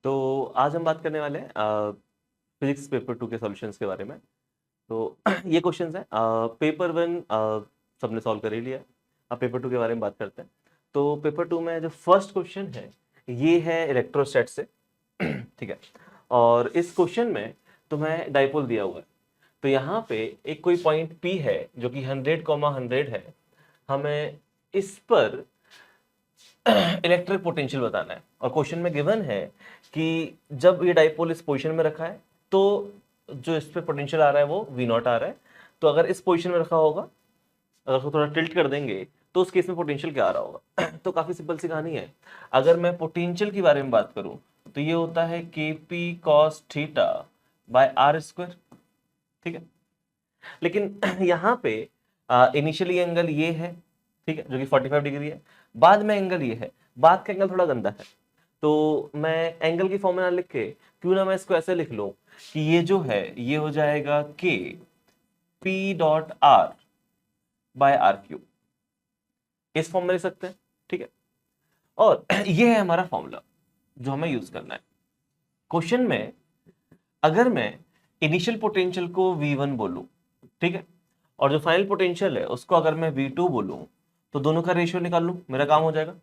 तो आज हम बात करने वाले हैं फिजिक्स पेपर 2 के सॉल्यूशंस के बारे में। तो ये क्वेश्चंस है पेपर 1 सबने सॉल्व कर ही लिया है। अब पेपर 2 के बारे में बात करते हैं। तो पेपर 2 में जो फर्स्ट क्वेश्चन है ये है इलेक्ट्रोस्टैट से। ठीक है। और इस क्वेश्चन में तुम्हें डाइपोल दिया हुआ है। तो यहाँ पे एक कोई पॉइंट P है जो कि 100, 100 है। हमें इस पर इलेक्ट्रिक पोटेंशियल बताना है और क्वेश्चन में गिवन है कि जब ये डाइपोल इस पोजीशन में रखा है तो जो इस पे पोटेंशियल आ रहा है वो V नॉट आ रहा है। तो अगर इस पोजीशन में रखा होगा, अगर उसको थोड़ा टिल्ट कर देंगे तो उस केस में पोटेंशियल क्या आ रहा होगा। तो काफी सिंपल सी कहानी है। अगर मैं पोटेंशियल के बारे में बात करूं तो ये होता है KP cos theta by R square. ठीक है। लेकिन यहाँ पे इनिशियली एंगल ये है, ठीक है, जो कि 45 डिग्री है। बाद में एंगल ये है, बाद का एंगल थोड़ा गंदा है। तो मैं एंगल की फॉर्मूला लिख के क्यों ना मैं इसको ऐसे लिख लूं कि ये जो है ये हो जाएगा K P dot R by R cube. इस फॉर्म में लिख सकते हैं। ठीक है। और ये है हमारा फॉर्मूला जो हमें यूज करना है क्वेश्चन में। अगर मैं इनिशियल पोटेंशियल को V1 बोलूं, ठीक है, और जो फाइनल पोटेंशियल है उसको अगर मैं V2 बोलूं तो दोनों का रेशियो निकाल लूं, मेरा काम हो जाएगा।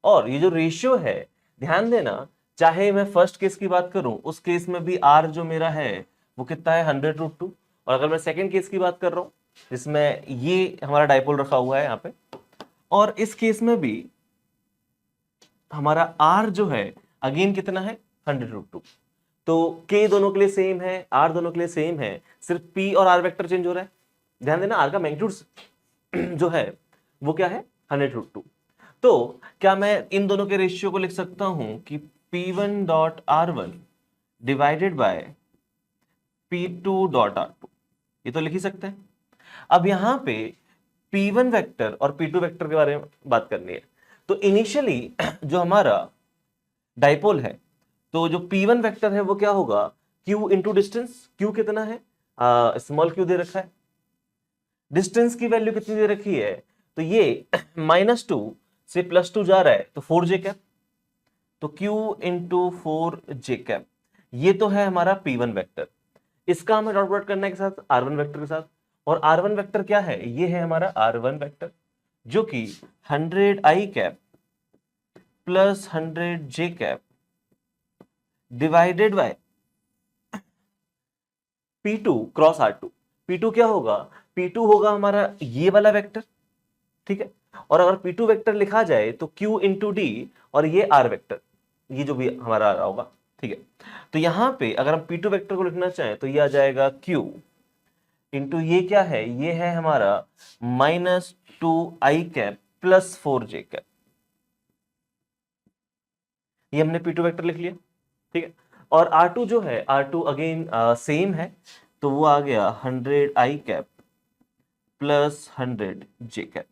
और ये जो रेशियो है, ध्यान देना, चाहे मैं फर्स्ट केस की बात करूं उस केस में भी R जो मेरा है वो कितना है 100√2। और अगर मैं सेकंड केस की बात कर रहा हूं जिसमें ये हमारा डाइपोल रखा हुआ है यहाँ पे, और इस केस में भी हमारा R जो है अगेन कितना है 100√2। तो K दोनों के लिए सेम है, R दोनों के लिए सेम है, सिर्फ P और R वेक्टर चेंज हो रहा है। ध्यान देना R का मैग्नीट्यूड जो है वो क्या है 100√2। तो क्या मैं इन दोनों के रेशियो को लिख सकता हूं कि P1 dot R1 divided by P2 dot R2। ये तो लिख ही सकते हैं। अब यहां पे P1 वेक्टर और P2 वेक्टर के बारे में बात करनी है। तो इनिशियली जो हमारा डाइपोल है, तो जो P1 वेक्टर है वो क्या होगा Q इंटू डिस्टेंस। Q कितना है, स्मॉल q दे रखा है। डिस्टेंस की वैल्यू कितनी दे रखी है, तो ये -2 से +2 जा रहा है तो 4j कैप। तो Q इंटू 4j कैप, ये तो है हमारा P1 वेक्टर। इसका हमें डॉट प्रोडक्ट करना है के साथ R1 वेक्टर के साथ। और R1 वेक्टर क्या है, ये है हमारा R1 वेक्टर जो कि 100i cap plus 100j cap divided by P2 cross R2। P2 क्या होगा, P2 होगा हमारा ये वाला वेक्टर, ठीक है। और अगर P2 वेक्टर लिखा जाए तो Q इंटू डी और ये R वेक्टर, ये जो भी हमारा आ रहा होगा, ठीक है। तो यहां पे अगर हम P2 वेक्टर को लिखना चाहें तो ये आ जाएगा Q इंटू ये क्या है, ये है हमारा -2i cap plus 4j cap. ये हमने P2 वेक्टर लिख लिया, ठीक है। और R2 जो है, R2 अगेन सेम है, तो वो आ गया 100i cap plus 100j cap.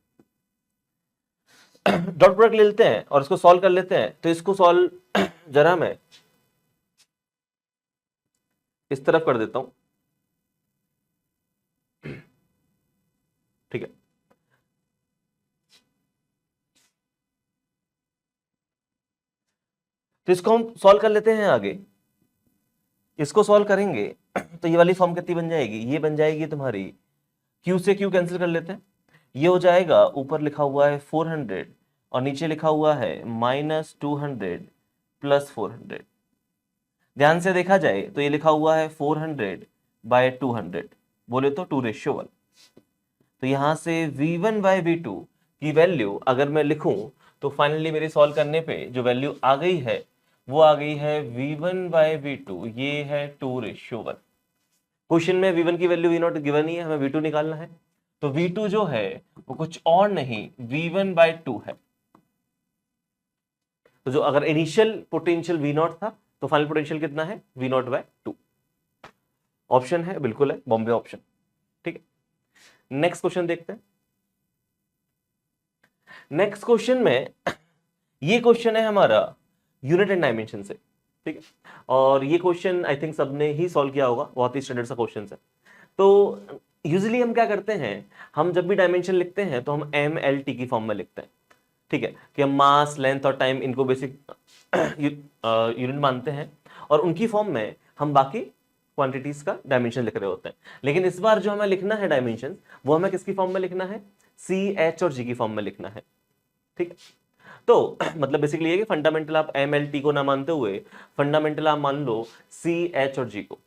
Dot product ले लेते हैं और इसको सॉल्व कर लेते हैं। तो इसको सॉल्व जरा मैं इस तरफ कर देता हूं, ठीक है। तो इसको हम सॉल्व कर लेते हैं आगे। इसको सॉल्व करेंगे तो ये वाली फॉर्म कितनी बन जाएगी, ये बन जाएगी तुम्हारी, Q से Q कैंसिल कर लेते हैं, ये हो जाएगा, ऊपर लिखा हुआ है 400 और नीचे लिखा हुआ है -200 प्लस 400। ध्यान से देखा जाए तो ये लिखा हुआ है 400 बाय 200, बोले तो 2:1। तो यहां से V1 बाय V2 की वैल्यू अगर मैं लिखूं तो फाइनली मेरे सॉल्व करने पे जो वैल्यू आ गई है वो आ गई है V1 बाय V2, ये है 2:1। क्वेश्चन में V1 की वैल्यू V0 गिवन ही है, हमें V2 निकालना है। तो V2 जो है वो कुछ और नहीं V1 बाय 2 है। तो जो अगर इनिशियल पोटेंशियल V0 था तो फाइनल पोटेंशियल कितना है V0 बाय 2। ऑप्शन है, बिल्कुल है, बॉम्बे ऑप्शन, ठीक है। नेक्स्ट क्वेश्चन देखते हैं। नेक्स्ट क्वेश्चन में ये क्वेश्चन है हमारा यूनिट एंड डायमेंशन से, ठीक है। और ये क्वेश्चन आई थिंक सबने ही सॉल्व किया होगा, बहुत ही स्टैंडर्ड सा क्वेश्चन है। तो यूजुअली हम क्या करते हैं, हम जब भी डायमेंशन लिखते हैं तो हम MLT की फॉर्म में लिखते हैं। ठीक है, कि हम मास, लेंथ और टाइम इनको बेसिक यूनिट मानते हैं और उनकी फॉर्म में हम बाकी क्वांटिटीज का डायमेंशन लिख रहे होते हैं। लेकिन इस बार जो हमें लिखना है डायमेंशन, वो हमें किसकी फॉर्म में लिखना है? सी, एच और जी की फॉर्म में लिखना है। ठीक है, तो मतलब बेसिकली ये कि फंडामेंटल आप एम एल टी को ना मानते हुए फंडामेंटल आप मान लो सी, एच और जी को।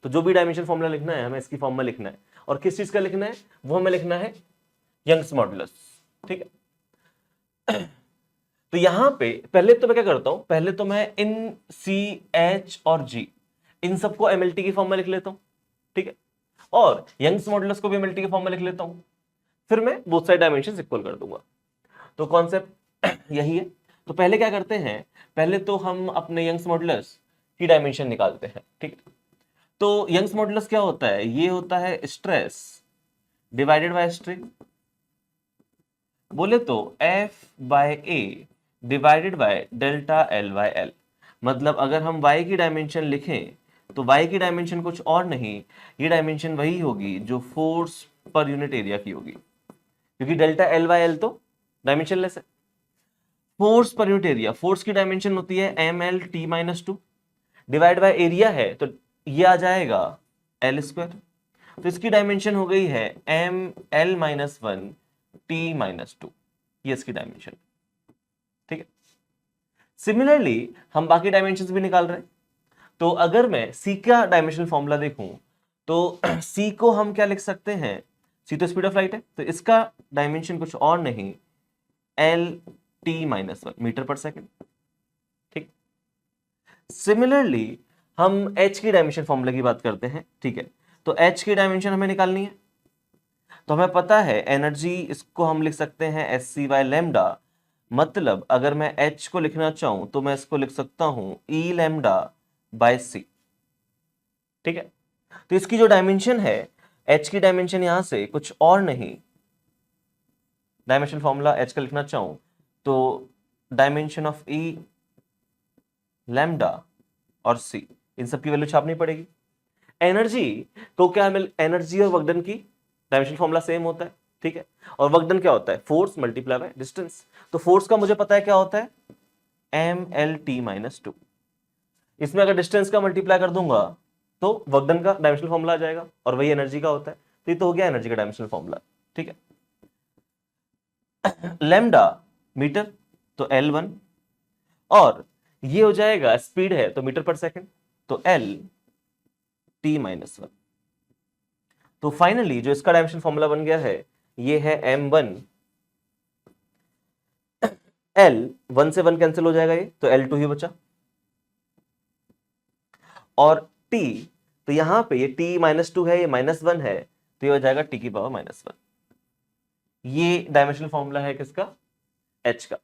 तो जो भी डायमेंशन फॉर्मूला लिखना है हमें इसकी फॉर्म में लिखना है। और किस चीज का लिखना है? वो हमें लिखना है यंग्स मॉडुलस। ठीक है, तो यहां पे पहले तो मैं क्या करता हूं, पहले तो मैं इन सी, एच और जी इन सबको एमएलटी की फॉर्म में लिख लेता हूं। ठीक है, और यंग्स मॉडुलस को भी एमएलटी की फॉर्म में लिख लेता हूं। फिर मैं बोथ साइड डायमेंशन इक्वल कर दूंगा। तो कॉन्सेप्ट यही है। तो पहले क्या करते हैं, पहले तो हम अपने यंग्स मॉडुलस की डायमेंशन निकालते हैं। ठीक है, तो यंग्स मॉडुलस क्या होता है? ये होता है स्ट्रेस डिवाइडेड बाय स्ट्रेन। बोले तो F by A divided by delta L by L. मतलब अगर हम y की डायमेंशन लिखें तो y की डायमेंशन कुछ और नहीं, ये डायमेंशन वही होगी जो फोर्स पर यूनिट एरिया की होगी, क्योंकि डेल्टा एल बाय एल तो डायमेंशनलेस है। फोर्स पर यूनिट एरिया, फोर्स की डायमेंशन होती है M L T minus two, divide by area है तो ये आ जाएगा एल स्क्वायर। तो इसकी डायमेंशन हो गई है M L minus one T minus two, ये इसकी डायमेंशन। ठीक है, सिमिलरली हम बाकी डायमेंशंस भी निकाल रहे हैं। तो अगर मैं सी का डायमेंशनल फॉर्मूला देखूं तो सी को हम क्या लिख सकते हैं? सी तो स्पीड ऑफ लाइट है, तो इसका डायमेंशन कुछ और नहीं L T minus one metre पर सेकेंड। ठीक, सिमिलरली हम एच की डायमेंशन फॉर्मूला की बात करते हैं। ठीक है, तो एच की डायमेंशन हमें निकालनी है। तो हमें पता है एनर्जी, इसको हम लिख सकते हैं एस सी बाय लेमडा। मतलब अगर मैं एच को लिखना चाहूं तो मैं इसको लिख सकता हूं ई लेमडा बाय सी। ठीक है, तो इसकी जो डायमेंशन है, एच की डायमेंशन यहां से कुछ और नहीं, डायमेंशन फॉर्मूला एच का लिखना चाहूं तो डायमेंशन ऑफ ई लेमडा और सी, इन सब की वैल्यू छापनी पड़ेगी। एनर्जी तो क्या मिल, एनर्जी और वर्क डन की डायमेंशन फॉर्मूला सेम होता है। ठीक है, और वर्क डन क्या होता है? Force multiply by distance. तो फोर्स का मुझे पता है क्या होता है, M L T minus two. इसमें अगर डिस्टेंस का मल्टीप्लाई कर दूंगा तो वर्क डन का डायमेंशनल फॉर्मूला आ जाएगा, और वही एनर्जी का होता है। तो ये तो हो गया एनर्जी का डायमेंशनल फॉर्मूला। ठीक है, लेमडा मीटर तो एल वन, और ये हो जाएगा स्पीड है तो मीटर पर सेकेंड, तो एल टी माइनस वन। तो फाइनली जो इसका डायमेंशन फॉर्मूला बन गया है ये है एम वन, एल वन से वन कैंसिल हो जाएगा ये, तो एल टू ही बचा, और टी तो यहां पे ये टी माइनस टू है, ये माइनस वन है, तो ये हो जाएगा टी की पावर माइनस वन। ये डायमेंशनल फॉर्मूला है किसका? एच का।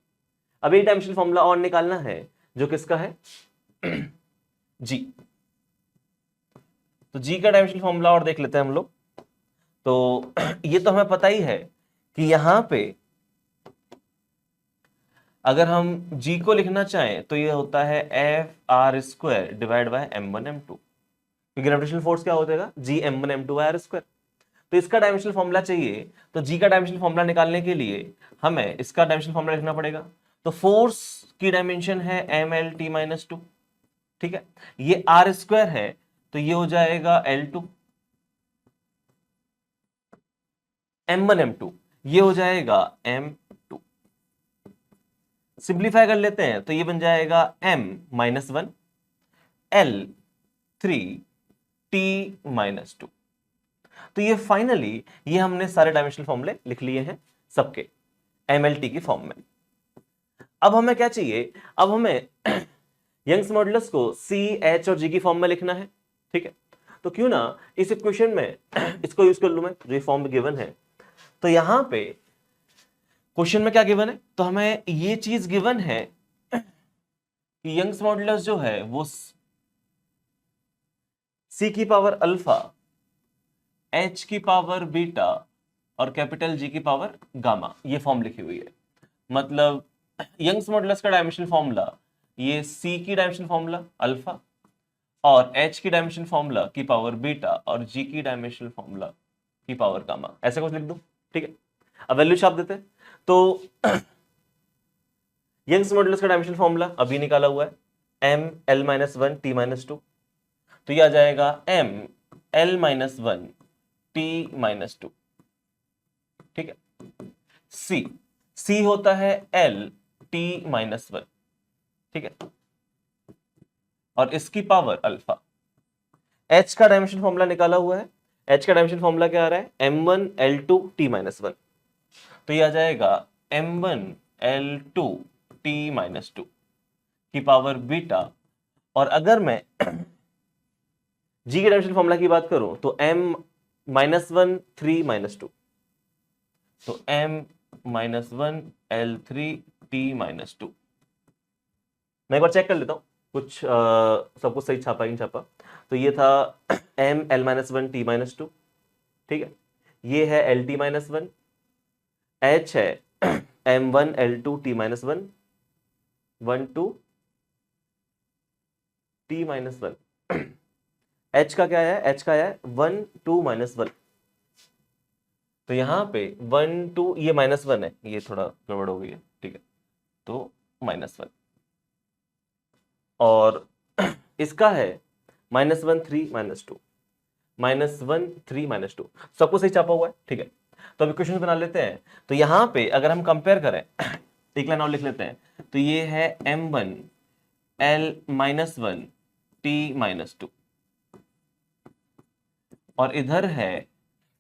अब ये डायमेंशनल फॉर्मूला और निकालना है जो किसका है? जी। तो जी का डायमेंशनल फॉर्मूला और देख लेते हैं हम लोग। तो ये तो हमें पता ही है कि यहां पे अगर हम जी को लिखना चाहें तो ये होता है F R square divide by M one M two. Gravitational force क्या हो जाएगा? G M one M two by R square. तो इसका डायमेंशनल फॉर्मूला चाहिए, तो जी का डायमेंशनल फॉर्मूला निकालने के लिए हमें इसका डायमेंशनल फॉर्मूला लिखना पड़ेगा। तो फोर्स की डायमेंशन है M L T minus two. ठीक है, ये आर स्क्वायर है तो ये हो जाएगा L two, M one M two ये हो जाएगा एम टू। सिंप्लीफाई कर लेते हैं तो ये बन जाएगा M minus one L three T minus two. तो ये फाइनली ये हमने सारे डायमेंशनल फॉर्मूले लिख लिए हैं सबके एमएलटी की फॉर्म में। अब हमें क्या चाहिए? अब हमें यंग्स मॉडुलस को सी, एच और जी की फॉर्म में लिखना है। ठीक है, तो क्यों ना इस इक्वेशन में इसको यूज कर लूं मैं, जो फॉर्म गिवन है। तो यहां पे क्वेश्चन में क्या गिवन है, तो हमें ये चीज गिवन है कि यंग्स मॉडुलस जो है वो सी की पावर अल्फा, एच की पावर बीटा और कैपिटल जी की पावर गामा, ये फॉर्म लिखी हुई है। मतलब यंग्स मॉडुलस का डायमेंशनल फॉर्मूला ये सी की डायमेंशनल फॉर्मूला अल्फा और एच की डायमेंशनल फॉर्मूला की पावर बीटा और जी की डायमेंशनल फॉर्मूला की पावर गामा, ऐसे कुछ लिख दूं। ठीक है, अब वैल्यू छाप देते हैं। तो यंग्स मॉडुलस का डायमेंशनल फॉर्मूला अभी निकाला हुआ है, m l minus one T minus two, तो ये आ जाएगा m l minus one T minus two. ठीक है, c होता है l t माइनस वन। ठीक है, और इसकी पावर अल्फा। h का डायमेंशन फॉर्मूला निकाला हुआ है, h का डायमेंशन फॉर्मूला क्या आ रहा है, m1 l2 t minus one, तो ये आ जाएगा m1 l2 t minus two की पावर बीटा। और अगर मैं g के डायमेंशन फॉर्मूला की बात करूं तो m minus one three minus two, तो m minus one l3 t minus two. मैं एक बार चेक कर लेता हूं कुछ सब कुछ सही छापा ही नहीं छापा। तो ये था m l minus one T minus two. ठीक है, ये है L T minus one, h है m1 l2 t minus one, one two t minus one. h का क्या है, h का है वन टू माइनस वन, तो यहां पे वन टू, ये माइनस वन है, ये थोड़ा गड़बड़ हो गई है। ठीक है, तो माइनस वन, और इसका है minus one three minus two, minus one three minus two, सब कुछ सही छापा हुआ है। ठीक है, तो अब इक्वेशन बना लेते हैं। तो यहां पे अगर हम कंपेयर करें, एक लाइन और लिख लेते हैं, तो ये है m1 l minus one t minus two, और इधर है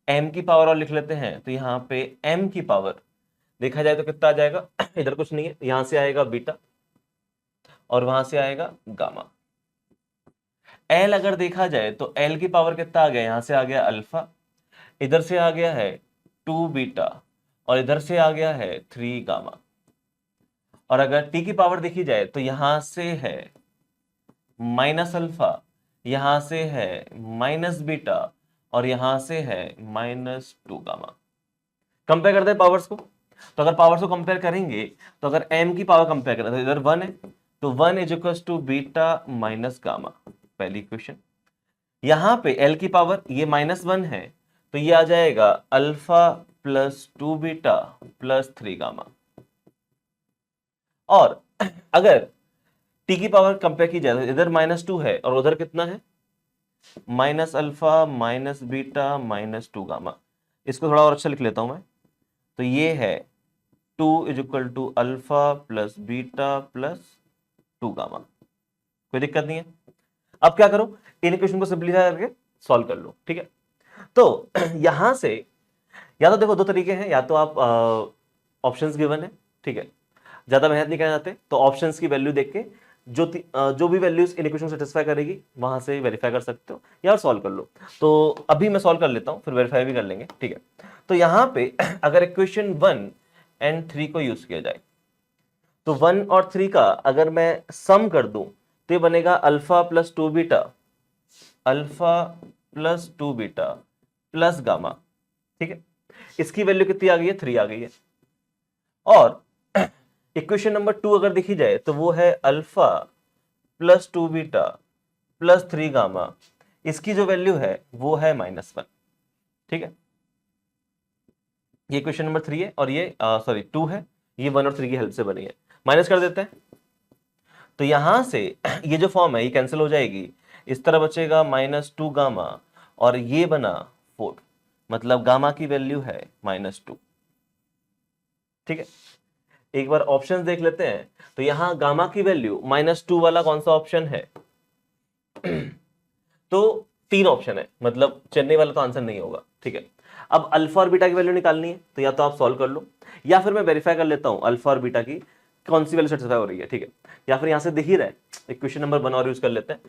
m की पावर और लिख लेते हैं, तो यहां पे m की पावर देखा जाए तो कितना आ जाएगा, इधर कुछ नहीं है, यहां से आएगा बीटा और वहां से आएगा गामा। L अगर देखा जाए तो L की पावर कितना आ गया, यहां से आ गया अल्फा, इधर से आ गया है टू बीटा, और इधर से आ गया है थ्री गामा। और अगर T की पावर देखी जाए तो यहां से है माइनस अल्फा, यहां से है माइनस बीटा, और यहां से है माइनस टू गामा। कंपेयर करते हैं पावर्स को, तो अगर पावर्स को कंपेयर करेंगे तो अगर m की पावर कंपेयर करें तो इधर वन है, तो one is equal to beta minus gamma, पहली इक्वेशन। यहां पे L की पावर ये माइनस वन है, तो ये आ जाएगा alpha plus two beta plus three gamma. और अगर T की पावर कंपेयर की जाए तो इधर माइनस टू है और उधर कितना है, minus alpha minus beta minus two gamma. इसको थोड़ा और अच्छा लिख लेता हूं मैं, तो ये है two is equal to alpha plus beta plus two gamma. कोई दिक्कत नहीं है। अब क्या करो, इन इक्वेशन को सिंपलीफाई करके सॉल्व कर लो। ठीक है, तो यहां से या तो देखो दो तरीके हैं, या तो आप ऑप्शंस गिवन है, ठीक है, ज्यादा मेहनत नहीं करना चाहते तो ऑप्शंस की वैल्यू देख के जो भी वैल्यूज इन इक्वेशन सेटिस्फाई करेगी वहां से वेरीफाई कर सकते हो या सॉल्व कर लो। तो अभी मैं सॉल्व कर लेता हूं, फिर वेरीफाई भी कर लेंगे। ठीक है, तो यहां पे अगर इक्वेशन 1 एंड 3 को यूज किया जाए तो 1 और 3 का अगर मैं सम कर दूं तो ये बनेगा alpha plus two beta, alpha plus two beta plus gamma. ठीक है, इसकी वैल्यू कितनी आ गई है, 3 आ गई है। और इक्वेशन नंबर 2 अगर देखी जाए तो वो है alpha plus two beta plus three gamma, इसकी जो वैल्यू है वो है माइनस वन। ठीक है, ये क्वेश्चन नंबर 3 है और ये सॉरी 2 है, ये 1 और 3 की हेल्प से बनी है। माइनस कर देते हैं तो यहां से ये जो फॉर्म है ये कैंसिल हो जाएगी, इस तरह बचेगा माइनस टू गामा, और ये बना 4, मतलब गामा की वैल्यू है माइनस टू। ठीक है, एक बार ऑप्शंस देख लेते हैं, तो यहां गामा की वैल्यू माइनस टू वाला कौन सा ऑप्शन है, तो 3 ऑप्शन है, मतलब चेन्नई वाला तो आंसर नहीं होगा। ठीक है, अब अल्फा और बीटा की वैल्यू निकालनी है, तो या तो आप सॉल्व कर लो या फिर मैं वेरीफाई कर लेता हूं अल्फा और बीटा की कौन सी वैल्यू सेटिस्फाई हो रही है। ठीक है, या फिर यहां से दिख ही रहा है, इक्वेशन नंबर 1 और यूज कर लेते हैं।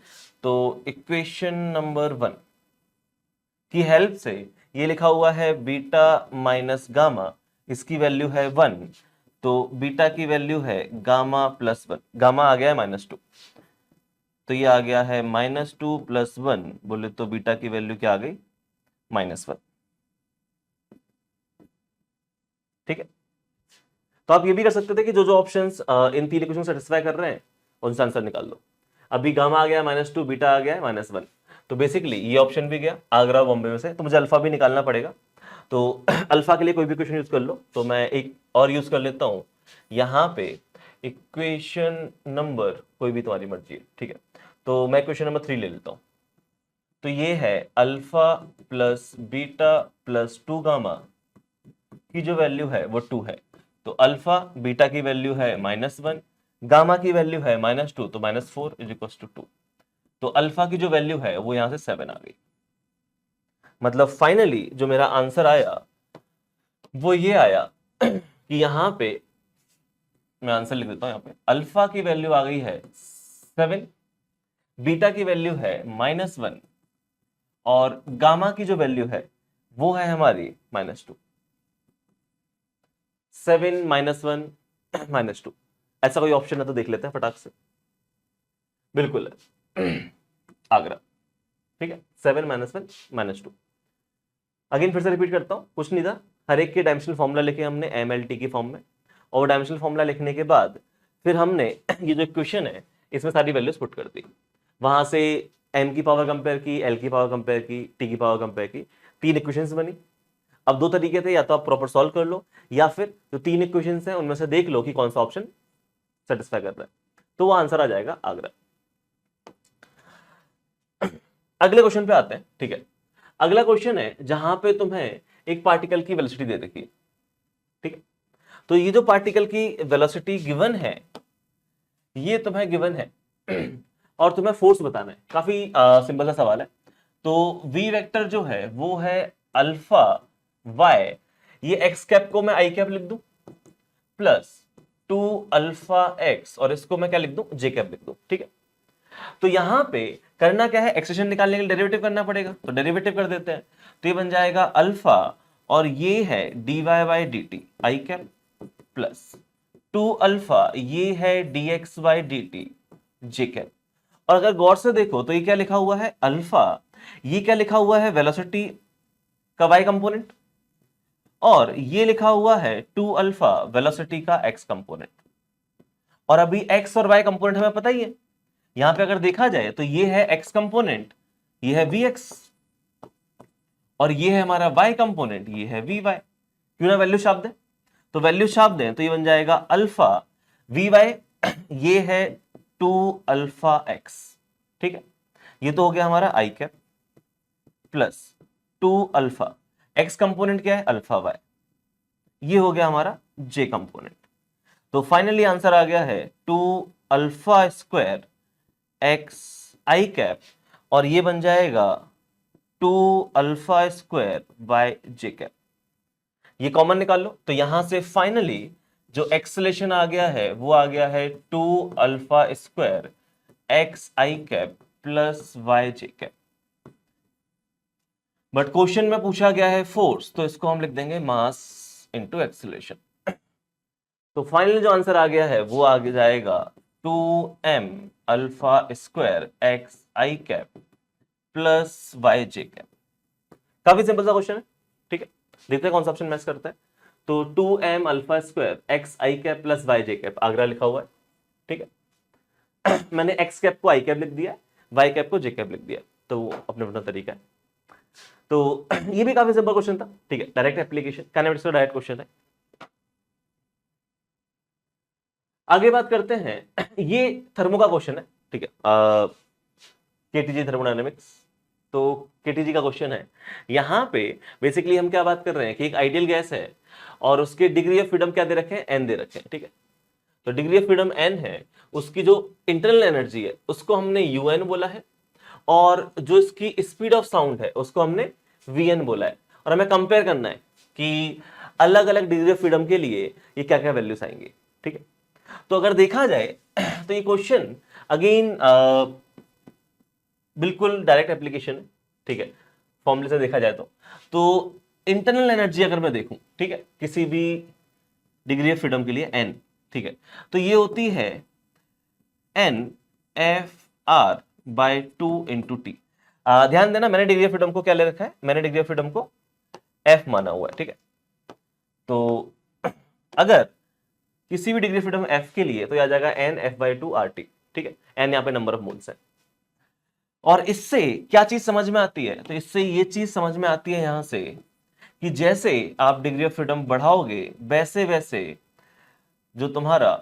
तो इक्वेशन नंबर 1 की हेल्प से ये लिखा हुआ है बीटा माइनस गामा, इसकी वैल्यू है 1, तो बीटा की वैल्यू है गामा प्लस 1, गामा आ गया है माइनस टू, तो ये आ गया है माइनस टू प्लस 1, बोले तो बीटा की वैल्यू क्या आ गई, माइनस 1। ठीक है, तो आप ये भी कर सकते थे कि जो जो ऑप्शंस इन 3 इक्वेशन सेटिस्फाई कर रहे हैं उनसे आंसर निकाल लो। अभी गामा आ गया माइनस टू, बीटा आ गया है माइनस 1, तो बेसिकली ये ऑप्शन भी गया आगरा बॉम्बे में से, तो मुझे अल्फा भी निकालना पड़ेगा। तो अल्फा के लिए कोई भी क्वेश्चन यूज कर लो, तो मैं एक और यूज कर लेता हूं, यहां पे इक्वेशन नंबर कोई भी तुम्हारी मर्जी है, ठीक है। तो मैं इक्वेशन नंबर 3 ले लेता हूं। तो ये है alpha plus beta plus 2 gamma की जो वैल्यू है वो 2 है। तो अल्फा बीटा की वैल्यू है -1, गामा की वैल्यू है -2, तो -4 इज इक्वल टू 2। तो अल्फा की जो वैल्यू है वो यहां से 7 आ गई। मतलब फाइनली जो मेरा आंसर आया वो ये आया कि यहां पे मैं आंसर लिख देता हूं, यहां पे अल्फा की वैल्यू आ गई है 7, बीटा की वैल्यू है -1 और गामा की जो वैल्यू है वो है हमारी -2। 7 -1 -2, ऐसा कोई ऑप्शन है तो देख लेते हैं फटाक से। बिल्कुल है आगरा, ठीक है। 7 -1 -2। अगेन फिर से रिपीट करता हूं, कुछ नहीं था, हर एक के डायमेंशनल फॉर्मूला लिखे हमने MLT की फॉर्म में, और डायमेंशनल फॉर्मूला लिखने के बाद फिर हमने ये जो इक्वेशन है इसमें सारी वैल्यूज पुट कर दी। वहां से m की पावर कंपेयर की, l की पावर कंपेयर की, t की पावर कंपेयर की, 3 इक्वेशंस बनी। अब 2 तरीके थे, या तो आप प्रॉपर सॉल्व कर लो या फिर जो 3 इक्वेशंस हैं उनमें से देख लो कि कौन सा ऑप्शन सेटिस्फाई कर रहा है, तो वो आंसर आ जाएगा आगरा। अगले क्वेश्चन पे आते हैं, ठीक है। अगला क्वेश्चन है जहां पे तुम्हें एक पार्टिकल की वेलोसिटी दे रखी है, ठीक है। तो ये जो पार्टिकल की वेलोसिटी गिवन है, ये तुम्हें गिवन है और तुम्हें फोर्स बताना है। काफी सिंपल सा सवाल है। तो v वेक्टर जो है वो है अल्फा y, ये x कैप को मैं i कैप लिख दूं, प्लस 2 अल्फा x, और इसको मैं क्या लिख दूं, j कैप लिख दूं, ठीक है। तो यहां पे करना क्या है, एक्सप्रेशन निकालने के लिए डेरिवेटिव करना पड़ेगा, तो डेरिवेटिव कर देते हैं। तो ये बन जाएगा अल्फा और ये है dy by D T I cap, plus 2 alpha ये है dx by D T J cap. और अगर गौर से देखो तो ये क्या लिखा हुआ है, अल्फा, ये क्या लिखा हुआ है, वेलोसिटी का y कंपोनेंट, और ये लिखा हुआ है 2 अल्फा वेलोसिटी का x कंपोनेंट। और अभी x और y कंपोनेंट हमें पता ही है, यहां पे अगर देखा जाए तो ये है x कंपोनेंट, ये है vx, और ये है हमारा y कंपोनेंट, ये है vy। क्यों ना वैल्यू छाप दें, तो वैल्यू छाप दें तो ये बन जाएगा अल्फा vy, ये है 2 अल्फा x, ठीक है। ये तो हो गया हमारा i cap, plus 2 alpha, x component क्या है, अल्फा y, ये हो गया हमारा j कंपोनेंट। तो फाइनली आंसर आ गया है 2 alpha square x i cap, और ये बन जाएगा 2 alpha square by j cap. ये कॉमन निकाल लो, तो यहां से फाइनली जो एक्सेलेरेशन आ गया है वो आ गया है 2 alpha square x i cap plus y j cap. But question में पूछा गया है फोर्स, तो इसको हम लिख देंगे मास इंटू एक्सेलरेशन। तो फाइनल जो आंसर आ गया है वो आ जाएगा 2m alpha square x i cap plus y j cap. काफी सिंपल सा क्वेश्चन है, ठीक है। देखते हैं कौन सा ऑप्शन मैच करता है। तो 2m alpha square x i cap plus y j cap Agra लिखा हुआ है, ठीक है। मैंने x कैप को i कैप लिख दिया, y कैप को j कैप लिख दिया, तो वो अपना अपना तरीका है। तो ये भी काफी सिंपल क्वेश्चन था, ठीक है। डायरेक्ट एप्लीकेशन, काइनेमेटिक्स का डायरेक्ट क्वेश्चन है। आगे बात करते हैं, ये थर्मो का क्वेश्चन है, ठीक है। केटीजी थर्मोडायनेमिक्स, तो केटीजी का क्वेश्चन है। यहां पे बेसिकली हम क्या बात कर रहे हैं कि एक आइडियल गैस है और उसके डिग्री ऑफ फ्रीडम क्या दे रखे हैं, n दे रखे हैं, ठीक है। तो डिग्री ऑफ फ्रीडम n है, उसकी जो इंटरनल एनर्जी है उसको हमने un बोला है, और जो इसकी स्पीड ऑफ साउंड है उसको हमने vn बोला है। और हमें कंपेयर करना है कि अलग अलग डिग्री ऑफ फ्रीडम के लिए ये क्या क्या वैल्यूज आएंगे, ठीक है। तो अगर देखा जाए तो ये क्वेश्चन अगेन बिल्कुल डायरेक्ट एप्लीकेशन है, ठीक है। फॉर्मूले से देखा जाए तो इंटरनल एनर्जी अगर मैं देखूं, ठीक है, किसी भी डिग्री ऑफ फ्रीडम के लिए n, ठीक है, तो ये होती है n f r by 2 into T. ध्यान देना, मैंने डिग्री ऑफ फ्रीडम को क्या ले रखा है, मैंने डिग्री ऑफ फ्रीडम को f माना हुआ है, ठीक है। तो अगर किसी भी डिग्री फ्रीडम f के लिए तो यह आ जाएगा n f बाई 2 RT, ठीक है। n यहाँ पे नंबर ऑफ मोल्स है। और इससे क्या चीज समझ में आती है, तो इससे ये चीज समझ में आती है यहां से कि जैसे आप डिग्री ऑफ फ्रीडम बढ़ाओगे वैसे वैसे जो तुम्हारा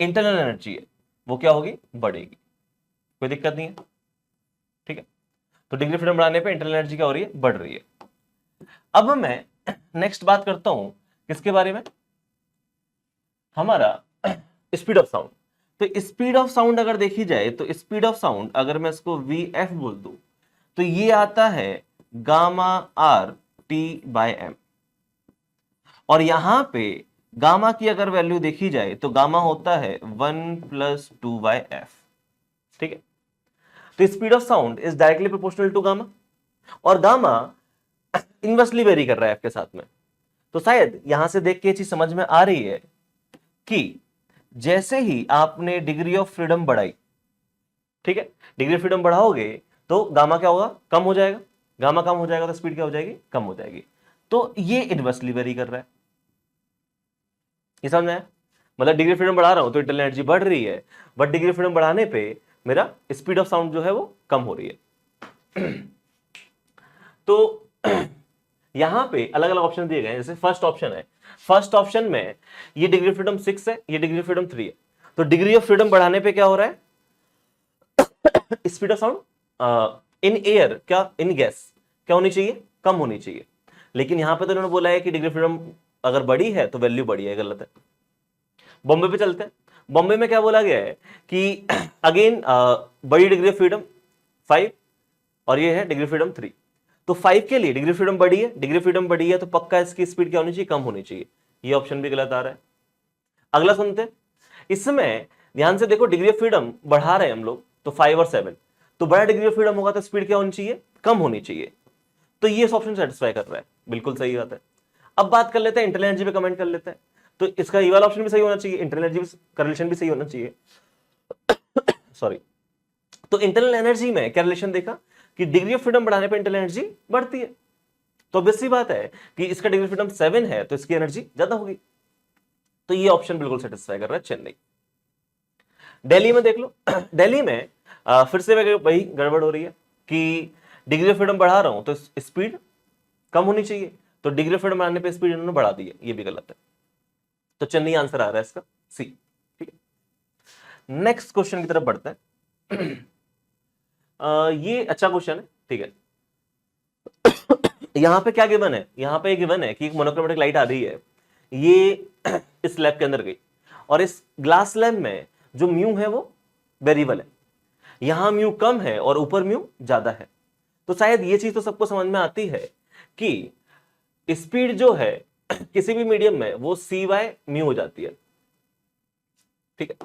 इंटरनल एनर्जी है वो क्या होगी, बढ़ेगी, कोई दिक्कत नहीं है, ठीक है। तो डिग्री फ्रीडम बढ़ाने पे इंटरनल एनर्जी क्या हो रही है, बढ़ रही है। अब मैं नेक्स्ट बात करता हूं किसके बारे में, हमारा स्पीड ऑफ साउंड। तो स्पीड ऑफ साउंड अगर देखी जाए तो स्पीड ऑफ साउंड अगर मैं इसको वी बोल दूं तो ये आता है gamma R T by M, और यहां पे गामा की अगर वैल्यू देखी जाए तो गामा होता है 1+2/f, ठीक है। तो speed of sound is directly proportional to gamma, और गामा इनवर्सली वेरी कर रहा है f के साथ में। तो शायद यहां से देख के ये चीज समझ में आ रही है कि जैसे ही आपने डिग्री ऑफ फ्रीडम बढ़ाई, ठीक है, डिग्री फ्रीडम बढ़ाओगे तो गामा क्या होगा, कम हो जाएगा, गामा कम हो जाएगा तो स्पीड क्या हो जाएगी, कम हो जाएगी। तो ये इनवर्सली वेरी कर रहा है, ये समझ में आया? मतलब डिग्री फ्रीडम बढ़ा रहा हूं तो इंटरनल एनर्जी बढ़ रही है, बट डिग्री फ्रीडम बढ़ाने पे मेरा स्पीड ऑफ साउंड जो है वो कम हो रही है। तो यहां पे अलग अलग ऑप्शन दिए गए हैं। जैसे फर्स्ट ऑप्शन है, फर्स्ट ऑप्शन में ये डिग्री फ्रीडम 6 है, ये डिग्री फ्रीडम 3 है। तो डिग्री ऑफ फ्रीडम बढ़ाने पे क्या हो रहा है, speed of sound in air क्या, इन गैस क्या होनी चाहिए, कम होनी चाहिए। लेकिन यहां पे तो इन्होंने बोला है कि डिग्री फ्रीडम अगर बड़ी है तो वैल्यू बड़ी है, गलत है। बॉम्बे पे चलते हैं, बॉम्बे में क्या बोला गया है कि अगेन बड़ी डिग्री ऑफ फ्रीडम 5 और ये है डिग्री फ्रीडम 3। तो 5 के लिए डिग्री फ्रीडम बड़ी है, डिग्री फ्रीडम बड़ी है तो पक्का इसकी स्पीड क्या होनी चाहिए, कम होनी चाहिए। ये ऑप्शन भी गलत आ रहा है। अगला सुनते हैं, इसमें ध्यान से देखो, डिग्री ऑफ फ्रीडम बढ़ा रहे हैं हम लोग तो 5 और 7, तो बड़ा डिग्री ऑफ फ्रीडम होगा तो स्पीड क्या होनी चाहिए, कम होनी चाहिए। तो ये ऑप्शन सेटिस्फाई कर रहा है, बिल्कुल सही बात है। अब बात कर लेते हैं इंटरनल एनर्जी पे, कमेंट कर लेते हैं। तो इसका ये वाला ऑप्शन भी सही होना चाहिए, इंटरनल एनर्जी का रिलेशन भी सही होना चाहिए। सॉरी, तो इंटरनल एनर्जी में क्या रिलेशन देखा कि डिग्री ऑफ फ्रीडम बढ़ाने पे इंटरनल एनर्जी बढ़ती है। तो ऑब्वियस सी बात है कि इसका डिग्री फ्रीडम 7 है तो इसकी एनर्जी ज्यादा होगी। तो ये ऑप्शन बिल्कुल सेटिस्फाई कर रहा है चेन्नई। दिल्ली में देख लो, दिल्ली में फिर से वही गड़बड़ हो रही है कि डिग्री ऑफ फ्रीडम बढ़ा रहा हूं तो स्पीड कम होनी चाहिए, तो डिग्री ऑफ फ्रीडम बढ़ाने पे स्पीड इन्होंने बढ़ा दी है, ये भी गलत है। तो चेन्नई आंसर आ रहा है इसका सी, ठीक है। नेक्स्ट क्वेश्चन की तरफ बढ़ते हैं। ये अच्छा क्वेश्चन है, ठीक है। यहां पे क्या गिवन है, यहां पे गिवन है कि एक मोनोक्रोमेटिक लाइट आ रही है, ये इस लैब के अंदर गई, और इस ग्लास लैब में जो म्यू है वो वेरिएबल है, यहां म्यू कम है और ऊपर म्यू ज्यादा है। तो शायद ये चीज तो सबको समझ में आती है कि स्पीड जो है किसी भी मीडियम में वो सी बाय म्यू हो जाती है, ठीक है।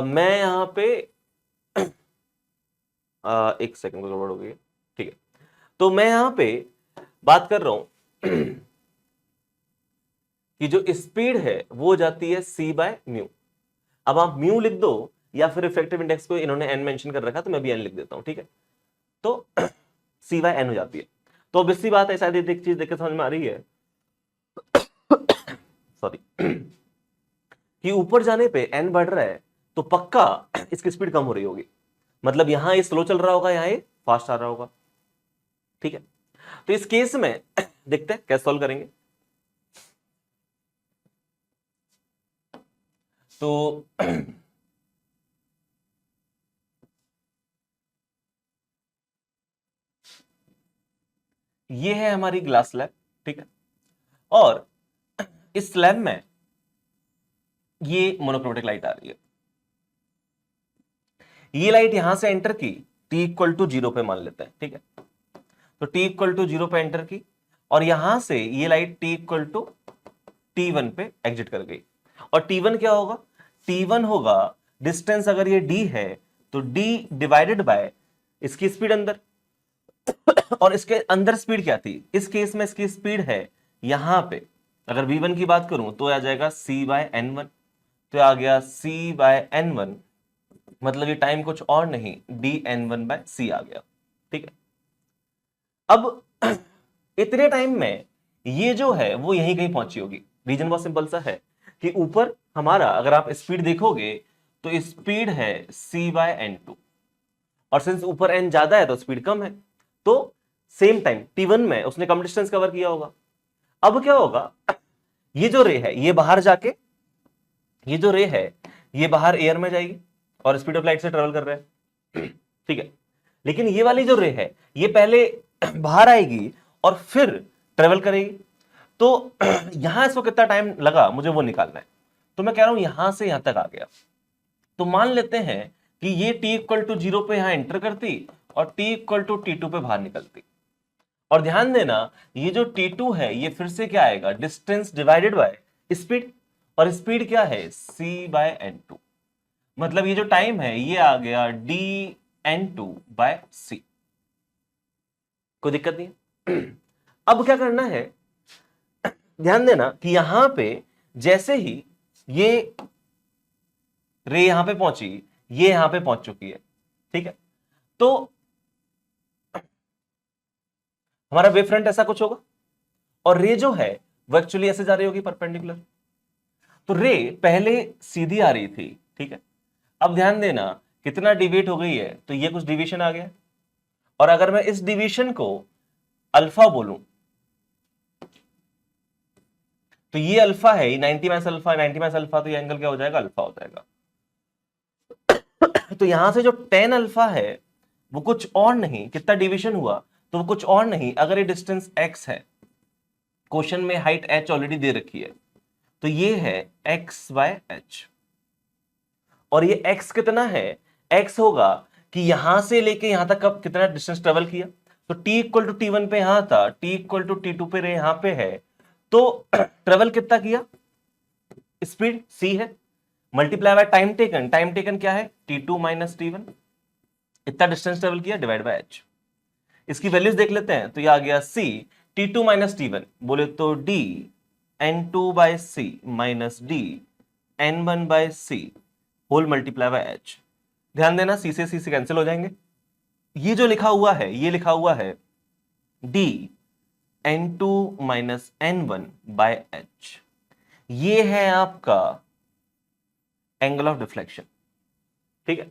मैं यहां पे एक सेकंड को गड़बड़ हो गई, ठीक है। तो मैं यहां पे बात कर रहा हूं कि जो स्पीड है वो जाती है सी बाय म्यू। अब आप म्यू लिख दो या फिर रिफ्रैक्टिव इंडेक्स को इन्होंने एन मेंशन कर रखा तो मैं भी एन लिख देता हूं, ठीक है। तो सी बाय एन हो जाती है। तो ऑब्वियसली बात है, शायद एक चीज देख के समझ में आ रही है सॉरी, कि ऊपर जाने पे एन बढ़ रहा है तो पक्का इसकी स्पीड कम हो रही होगी। मतलब यहां ये स्लो चल रहा होगा, यहां ये फास्ट आ रहा होगा, ठीक है। तो इस केस में देखते हैं कैसे सॉल्व करेंगे। तो ये है हमारी ग्लास लैब, ठीक है। और इस लैब में ये मोनोक्रोमेटिक लाइट आ रही है, ये लाइट यहां से एंटर की t इक्वल टू 0 पे मान लेते हैं, ठीक है। तो t इक्वल टू 0 पे एंटर की और यहां से ये light t equal to t1 पे एग्जिट कर गई। और t1 क्या होगा, t1 होगा डिस्टेंस, अगर ये d है तो d डिवाइडेड बाय इसकी स्पीड अंदर, और इसके अंदर स्पीड क्या थी, इस केस में इसकी स्पीड है यहां पे, अगर v1 की बात करूं तो आ जाएगा c बाय n1, तो आ गया c बाय n1, मतलब ये टाइम कुछ और नहीं dn1 बाय c आ गया, ठीक है। अब इतने टाइम में ये जो है वो यहीं कहीं पहुंची होगी। रीजन बहुत सिंपल सा है कि ऊपर हमारा अगर आप स्पीड देखोगे तो स्पीड है c बाय n2, और सिंस ऊपर n ज्यादा है तो स्पीड कम है, तो सेम टाइम t1 में उसने कम डिस्टेंस कवर किया होगा। अब क्या होगा, ये जो रे है ये बाहर जाके ये जो रे है ये बाहर एयर में जाएगी और स्पीड ऑफ लाइट से ट्रेवल कर रहा है, ठीक है। लेकिन ये वाली जो रे है ये पहले बाहर आएगी और फिर ट्रेवल करेगी। तो यहां इसको कितना टाइम लगा मुझे वो निकालना है। तो मैं कह रहा हूं यहां से यहां तक आ गया। तो मान लेते हैं कि ये t इक्वल टू 0 पे यहां एंटर करती और t इक्वल टू T2 पे बाहर निकलती। और ध्यान देना ये जो T2 है ये फिर से क्या आएगा, डिस्टेंस डिवाइडेड बाय स्पीड, और स्पीड क्या है c/n2। मतलब ये जो टाइम है ये आ गया dn2/c। कोई दिक्कत नहीं है। अब क्या करना है, ध्यान देना कि यहां पे जैसे ही ये रे यहां पे पहुंची ये यहां पे पहुंच चुकी है, ठीक है। तो हमारा वेव फ्रंट ऐसा कुछ होगा और रे जो है वो एक्चुअली ऐसे जा रही होगी परपेंडिकुलर। तो रे पहले सीधी आ रही थी, ठीक है। अब ध्यान देना कितना डिविएट हो गई है, तो ये कुछ डिविएशन आ गया। और अगर मैं इस डिविएशन को अल्फा बोलूं तो ये अल्फा है, 90 माइनस अल्फा, 90 माइनस अल्फा, तो ये एंगल क्या हो जाएगा, अल्फा हो जाएगा। तो यहां से जो tan अल्फा है वो कुछ और नहीं, कितना डिवीजन हुआ तो वो कुछ और नहीं, अगर ये डिस्टेंस x है, क्वेश्चन में हाइट h ऑलरेडी दे रखी है, तो ये है x/h। और ये x कितना है, x होगा कि यहां से लेके यहां तक कब कितना डिस्टेंस ट्रेवल किया। तो t इक्वल टू T1 पे यहां था, t इक्वल टू T2 पे यहां पे है, तो ट्रेवल कितना किया, स्पीड c है, multiply by time taken, time taken क्या है T2 माइनस T1, इतना डिस्टेंस ट्रेवल किया डिवाइड बाय h। इसकी वैल्यूज देख लेते हैं, तो ये आ गया c T2 माइनस T1 बोले तो d n2/c minus d n1/c whole multiply by h। ध्यान देना c से c से कैंसिल हो जाएंगे। ये जो लिखा हुआ है ये लिखा हुआ है d n2 माइनस n1/h। ये है आपका एंगल ऑफ डिफ्लेक्शन, ठीक है।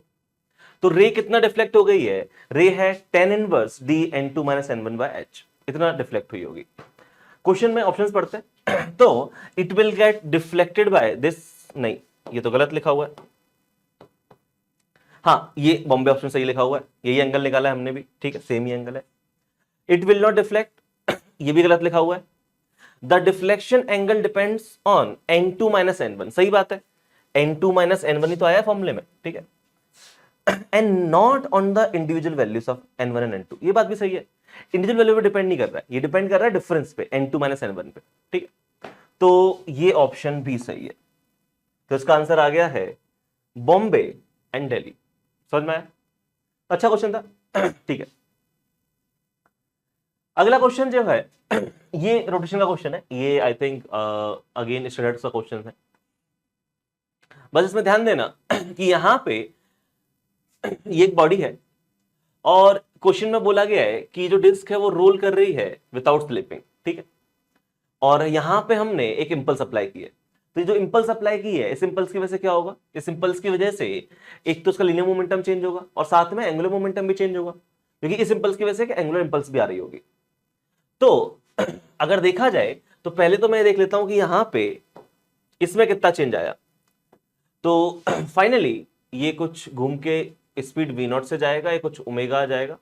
तो रे कितना डिफ्लेक्ट हो गई है, रे है tan inverse d n2 minus n1/h, इतना डिफ्लेक्ट हुई होगी। क्वेश्चन में ऑप्शंस पढ़ते हैं तो it will get deflected by this, नहीं ये तो गलत लिखा हुआ है। हाँ ये बॉम्बे ऑप्शन सही लिखा हुआ है, यही एंगल निकाला है हमने भी, ठीक है, सेम ही एंगल है। इट विल नॉट डिफ्लेक्ट, ये भी गलत लिखा हुआ है। The deflection angle depends on n2 minus n1, सही बात है, n2 माइनस n1 ही तो आया फॉर्मूले में, ठीक है, and not on the individual values of n1 and n2, ये बात भी सही है। इंडिविजुअल वैल्यू पे डिपेंड नहीं कर रहा है, ये डिपेंड कर रहा है डिफरेंस पे, n2 माइनस n1 पे, ठीक है। तो ये ऑप्शन भी सही है। तो इसका आंसर आ गया है बॉम्बे एंड दिल्ली। समझ में आया, अच्छा क्वेश्चन था, ठीक है। अगला क्वेश्चन जो है ये रोटेशन का क्वेश्चन है, ये आई थिंक अगेन स्टैंडर्ड्स का क्वेश्चन है। बस इसमें ध्यान देना कि यहां पे ये एक बॉडी है और क्वेश्चन में बोला गया है कि जो डिस्क है वो रोल कर रही है विदाउट स्लिपिंग, ठीक है। और यहां पे हमने एक इंपल्स अप्लाई की है। तो जो इंपल्स अप्लाई की है इस इंपल्स की वजह से क्या होगा, इस इंपल्स की वजह से एक तो उसका लीनियर मोमेंटम चेंज होगा और साथ में एंगुलर मोमेंटम भी चेंज होगा, क्योंकि इस इंपल्स की वजह से एंगुलर इंपल्स भी आ रही होगी। तो अगर देखा जाए तो पहले तो मैं देख लेता हूं कि यहां पे इसमें कितना चेंज आया। तो फाइनली ये कुछ घूम के स्पीड v0 से जाएगा, ये कुछ ओमेगा आ जाएगा,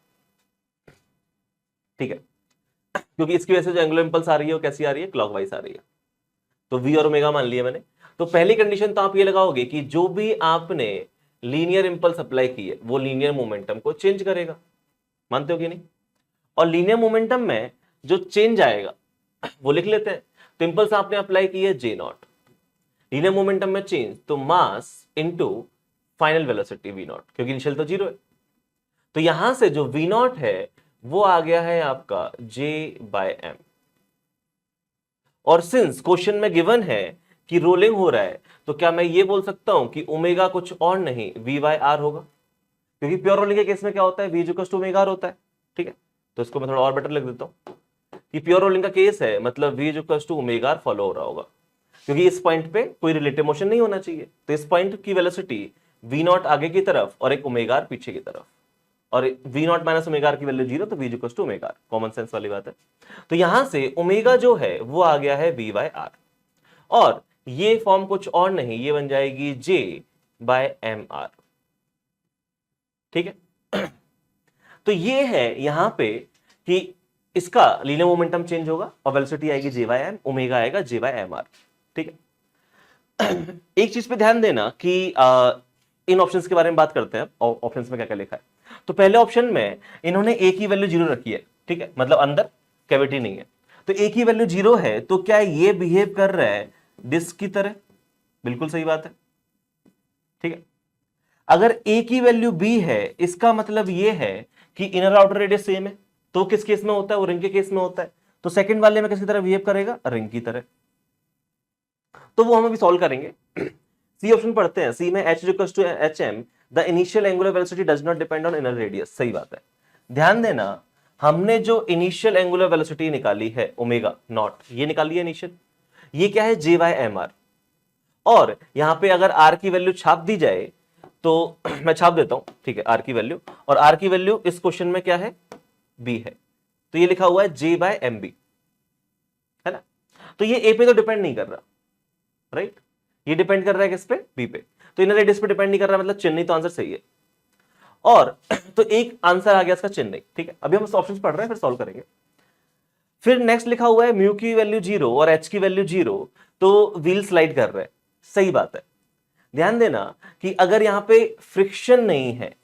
ठीक है, क्योंकि इसकी वजह से जो एंगुलर इंपल्स आ रही है वो कैसी आ रही है, क्लॉकवाइज आ रही है। तो v और ओमेगा मान लिया मैंने। तो पहली कंडीशन तो आप ये लगाओगे कि जो भी आपने लीनियर इंपल्स अप्लाई की है वो लीनियर मोमेंटम को चेंज करेगा, मानते हो कि नहीं। और लीनियर मोमेंटम में जो चेंज आएगा वो लिख लेते हैं। तो इंपल्स आपने अप्लाई की है J0, लीनियर मोमेंटम में चेंज तो mass into final velocity v0, क्योंकि इनिशियल तो 0 है। तो यहां से जो v0 है वो आ गया है आपका J/m। और सिंस क्वेश्चन में गिवन है कि रोलिंग हो रहा है तो क्या मैं ये बोल सकता हूं कि ओमेगा कुछ और नहीं v/r होगा, क्योंकि प्योर रोलिंग के केस में क्या होता है, v equal to omega r होता है, ठीक है। तो इसको मैं थोड़ा और बेटर लिख देता हूं कि प्योर रोलिंग का केस है मतलब v equal to omega r follow हो रहा होगा, क्योंकि इस पॉइंट पे कोई रिलेटिव मोशन नहीं होना चाहिए। तो इस पॉइंट की वेलोसिटी v0 आगे की तरफ और एक ओमेगा r पीछे की तरफ, और v0 माइनस ओमेगा r की वैल्यू 0, तो v equal to omega r, common sense वाली बात है। तो यहां से ओमेगा जो है वो आ गया है v/r। और ये फॉर्म कुछ और नहीं, ये बन जाएगी J/mr। ठीक है। तो ये है यहां पे कि इसका लीनियर मोमेंटम चेंज होगा और वेलोसिटी आएगी J/m, ओमेगा आएगा J/mr। ठीक है। एक चीज पे ध्यान देना कि इन ऑप्शंस के बारे में बात करते हैं, ऑप्शंस में क्या क्या लिखा है। तो पहले ऑप्शन में इन्होंने ए की वैल्यू 0 रखी है। ठीक है, मतलब अंदर कैविटी नहीं है, तो ए की वैल्यू 0 है, तो क्या ये बिहेव कर रहा है डिस्क की तरह? बिल्कुल सही बात है। ठीक है, अगर ए की वैल्यू बी है, इसका मतलब ये है कि इनर आउटर रेडियस सेम है, तो किस केस में होता है? वो रिंग के केस में होता है। तो सेकंड वाले में किसकी तरह बिहेव करेगा? रिंग की तरह। तो वो हम अभी सॉल्व करेंगे। सी ऑप्शन पढ़ते हैं। सी में h equals to hm, the initial angular velocity does not depend on inner radius. सही बात है। ध्यान देना, हमने जो इनिशियल एंगुलर वेलोसिटी निकाली है ओमेगा नॉट, ये निकाली है इनिशियल, ये क्या है? J/mr। और यहां पे अगर r की वैल्यू छाप दी जाए तो मैं छाप देता हूं, ठीक है, r की वैल्यू, और r की वैल्यू इस क्वेश्चन में क्या है? b है, तो ये लिखा हुआ है J/mb, है ना। तो ये a पे तो डिपेंड नहीं कर रहा, राइट, ये डिपेंड कर रहा है किस पे? b पे। तो इनर रेडियस पे डिपेंड नहीं कर रहा, मतलब चेन्नई तो आंसर सही है। और तो एक आंसर आ गया इसका चेन्नई। ठीक है, अभी हम ऑप्शंस पढ़ रहे हैं, फिर सॉल्व करेंगे। फिर नेक्स्ट लिखा हुआ है म्यू की वैल्यू 0 और h की वैल्यू 0, तो व्हील स्लाइड कर रहा है। सही बात है। ध्यान देना कि अगर यहां पे फ्रिक्शन नहीं है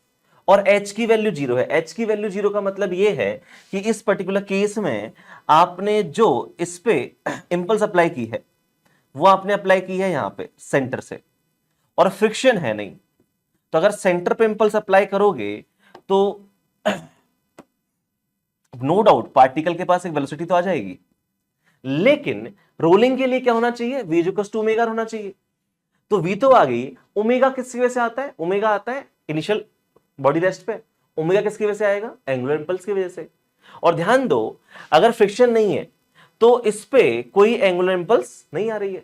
और h की वैल्यू 0 है, h की वैल्यू 0 का मतलब यह है कि इस पर्टिकुलर केस में आपने जो इस पे इंपल्स अप्लाई की है वो आपने अप्लाई की है यहां पे सेंटर से, और फ्रिक्शन है नहीं। तो अगर सेंटर पे इंपल्स अप्लाई करोगे तो नो डाउट पार्टिकल के पास एक वेलोसिटी तो आ जाएगी, लेकिन रोलिंग के लिए क्या होना चाहिए? v इक्वल्स टू ओमेगा होना चाहिए। तो v तो आ गई, ओमेगा किसकी वजह से आता है? ओमेगा आता है इनिशियल बॉडी रेस्ट पे। ओमेगा किसकी वजह से आएगा? एंगुलर इंपल्स की वजह से। और ध्यान दो, अगर फ्रिक्शन नहीं है तो इस पे कोई एंगुलर इंपल्स नहीं आ रही है,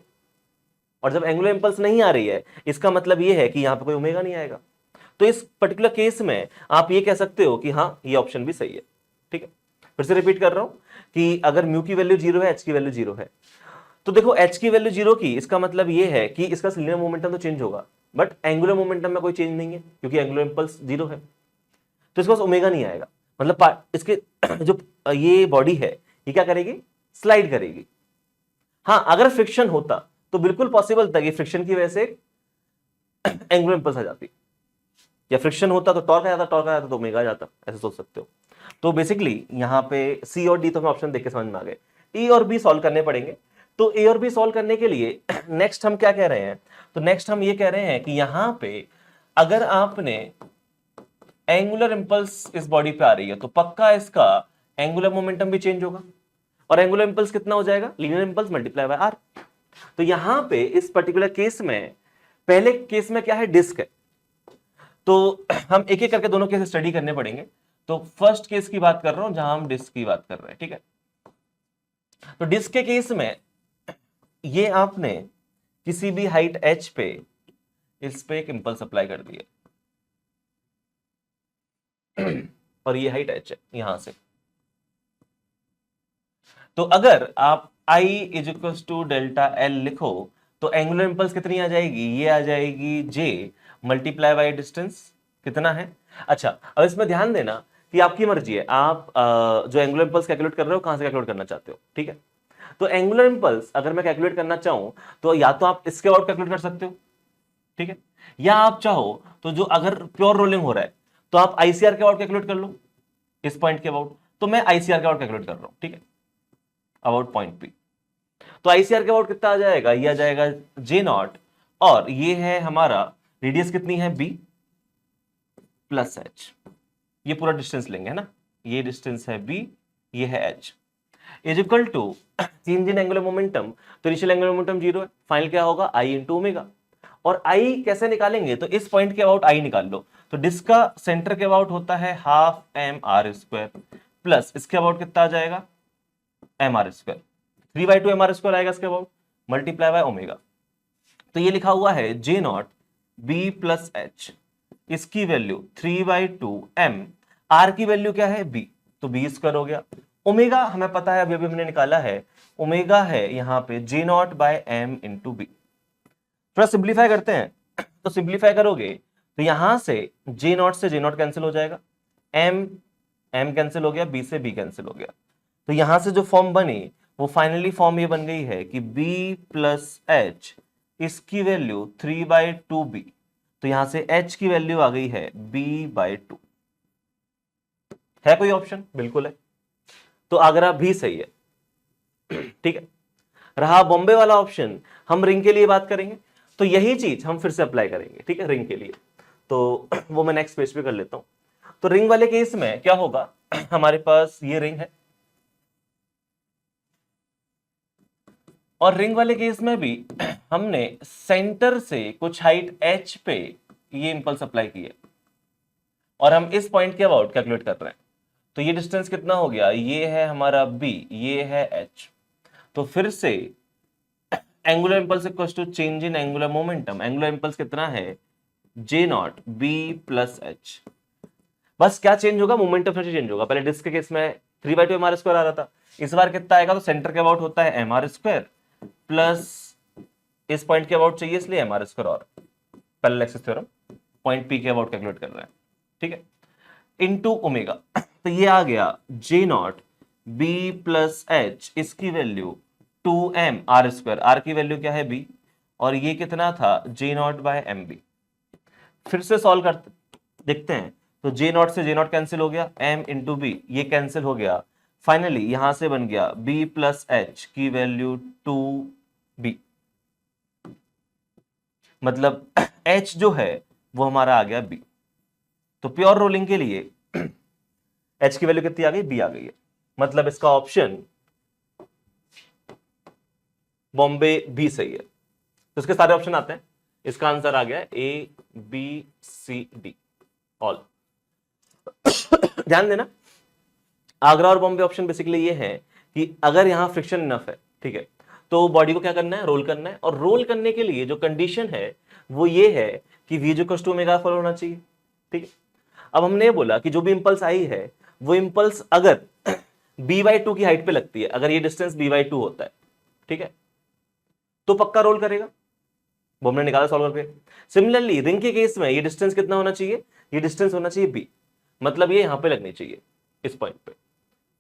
और जब एंगुलर इंपल्स नहीं आ रही है इसका मतलब यह है कि यहां पे कोई ओमेगा नहीं आएगा। तो इस पर्टिकुलर केस में आप ये कह सकते हो कि हाँ, ये ऑप्शन भी सही है। ठीक है, फिर से रिपीट कर रहा हूं कि अगर म्यू की वैल्यू 0 है, h की वैल्यू 0 है, तो देखो h की वैल्यू 0 की, इसका मतलब ये है कि इसका लीनियर मोमेंटम तो चेंज होगा, बट एंगुलर मोमेंटम में कोई चेंज नहीं है क्योंकि एंगुलर इंपल्स 0 है, तो इसके पास ओमेगा नहीं आएगा। मतलब इसके जो ये बॉडी है ये क्या करेगी? स्लाइड करेगी। हाँ, अगर फ्रिक्शन होता तो बिल्कुल पॉसिबल था कि फ्रिक्शन की वजह से एंगुलर इंपल्स आ जाती, या फ्रिक्शन होता तो टॉर्क आ जाता, टॉर्क आ जाता तो ओमेगा आ जाता, ऐसे सोच सकते हो। तो बेसिकली यहाँ पे सी और डी तो हमें ऑप्शन देख के समझ में आ गए। ई और बी सॉल्व करने पड़ेंगे। तो ए और बी सॉल्व करने के लिए नेक्स्ट हम क्या कह रहे हैं? तो नेक्स्ट हम ये कह रहे हैं कि यहां पे अगर आपने एंगुलर इंपल्स इस बॉडी पे आ रही है तो पक्का इसका एंगुलर मोमेंटम भी चेंज होगा, और एंगुलर इंपल्स कितना हो जाएगा? Linear impulse multiply by R. तो यहां पे इस पर्टिकुलर केस में, पहले केस में क्या है? डिस्क है, तो हम एक एक करके दोनों केस स्टडी करने पड़ेंगे। तो फर्स्ट केस की बात कर रहा हूं जहां हम डिस्क की बात कर रहे हैं। ठीक है, तो डिस्क के केस में ये आपने किसी भी हाइट h पे इस पे एक इंपल्स अप्लाई कर दिया और ये हाइट h है यहां से। तो अगर आप I is equals to delta L लिखो तो एंगुलर इंपल्स कितनी आ जाएगी? ये आ जाएगी J मल्टीप्लाई बाय डिस्टेंस कितना है। अच्छा, अब इसमें ध्यान देना कि आपकी मर्जी है, आप जो एंगुलर इंपल्स कैलकुलेट कर रहे हो कहां से कैलकुलेट करना चाहते हो। ठीक है, तो एंगुलर इंपल्स अगर मैं कैलकुलेट करना चाहूं तो या तो आप इसके अबाउट कैलकुलेट कर सकते हो, ठीक है, या आप चाहो तो जो अगर प्योर रोलिंग हो रहा है तो आप आईसीआर के अबाउट कैलकुलेट कर लो, इस पॉइंट के अबाउट। तो मैं आईसीआर के अबाउट कैलकुलेट कर रहा हूं, ठीक है, अबाउट पॉइंट पी। तो आईसीआर के अबाउट कितना आ जाएगा? ये आ जाएगा जे नॉट, और ये है हमारा रेडियस कितनी है? B plus H. ये पूरा डिस्टेंस लेंगे, है ना, ये डिस्टेंस है बी, ये है H, is equal to change in angular momentum. तो इनिशियल एंगुलर मोमेंटम 0 है, फाइनल क्या होगा? I into omega. और आई कैसे निकालेंगे? तो इस पॉइंट के अबाउट आई निकाल लो। तो डिस्क का सेंटर के अबाउट होता है half M R square, plus इसके अबाउट कितना आ जाएगा? M R square, 3/2 M R square आएगा इसके अबाउट, मल्टीप्लाई बाय ओमेगा। तो ये लिखा हुआ है J naught B plus H, इसकी वैल्यू 3/2 एम, आर की वैल्यू क्या है? बी, तो बी स्क्वायर हो गया। ओमेगा हमें पता है, अभी अभी हमने निकाला है, ओमेगा है यहाँ पे J naught by M into B. थोड़ा सिंप्लीफाई करते हैं। तो सिंप्लीफाई करोगे तो यहां से जे नॉट कैंसिल हो जाएगा, एम कैंसिल हो गया, बी से बी कैंसिल हो गया। तो यहां से जो फॉर्म बनी वो फाइनली फॉर्म ये बन गई है कि b प्लस एच, इसकी वैल्यू 3/2b। तो यहां से h की वैल्यू आ गई है b/2। है कोई ऑप्शन? बिल्कुल है। तो आगरा भी सही है। ठीक है। रहा बॉम्बे वाला ऑप्शन, हम रिंग के लिए बात करेंगे तो यही चीज हम फिर से अप्लाई करेंगे। ठीक है, रिंग के लिए तो वो मैं नेक्स्ट पेज पे कर लेता हूं। तो रिंग वाले केस में क्या होगा, हमारे पास ये रिंग है और रिंग वाले केस में भी हमने सेंटर से कुछ हाइट h पे ये इंपल्स अप्लाई किया और हम इस पॉइंट के अबाउट कैलकुलेट कर रहे हैं। तो ये डिस्टेंस कितना हो गया, ये है हमारा b, ये है h। तो फिर से angular impulse equals to change in angular momentum. Angular impulse कितना है, J naught b plus H. बस क्या चेंज होगा, मोमेंटम से चेंज होगा। पहले डिस्क के केस में 3/2 एम आर स्क्वायर आ रहा था, इस बार कितना आएगा, तो सेंटर के अबाउट होता है एम आर स्क्वायर प्लस इस पॉइंट के अबाउट चाहिए इसलिए एम आर स्क्वायर और parallel axis theorem point P के अबाउट कैलकुलेट कर रहे हैं। ठीक है, इनटू ओमेगा। तो ये आ गया J naught B plus H, इसकी value 2m R square, R की वैल्यू क्या है b, और ये कितना था J naught by M B. फिर से सॉल्व करते देखते हैं। तो जे नॉट से जे नॉट कैंसिल हो गया, m इंटू बी ये कैंसिल हो गया। फाइनली यहां से बन गया b प्लस एच की वैल्यू 2b, मतलब h जो है वो हमारा आ गया b। तो प्योर रोलिंग के लिए h की वैल्यू कितनी आ गई, b आ गई है। मतलब इसका ऑप्शन बॉम्बे भी सही है। तो इसके सारे ऑप्शन आते हैं, इसका आंसर आ गया A B C D all. ध्यान देना, आगरा और बॉम्बे ऑप्शन बेसिकली ये है कि अगर यहां फ्रिक्शन इनफ है, ठीक है, तो बॉडी को क्या करना है, रोल करना है। और रोल करने के लिए जो कंडीशन है वो ये है कि v equals to omega follow होना चाहिए। ठीक है, अब हमने ये बोला कि जो भी इंपल्स आई है वो इंपल्स अगर b/2 की हाइट पे लगती है, अगर ये डिस्टेंस b/2 होता है, ठीक है, तो पक्का रोल करेगा। वो हमने निकाला सॉल्व करके। सिमिलरली रिंग के केस में ये डिस्टेंस कितना होना चाहिए, ये डिस्टेंस होना चाहिए b, मतलब ये यहां पे लगनी चाहिए इस पॉइंट पे,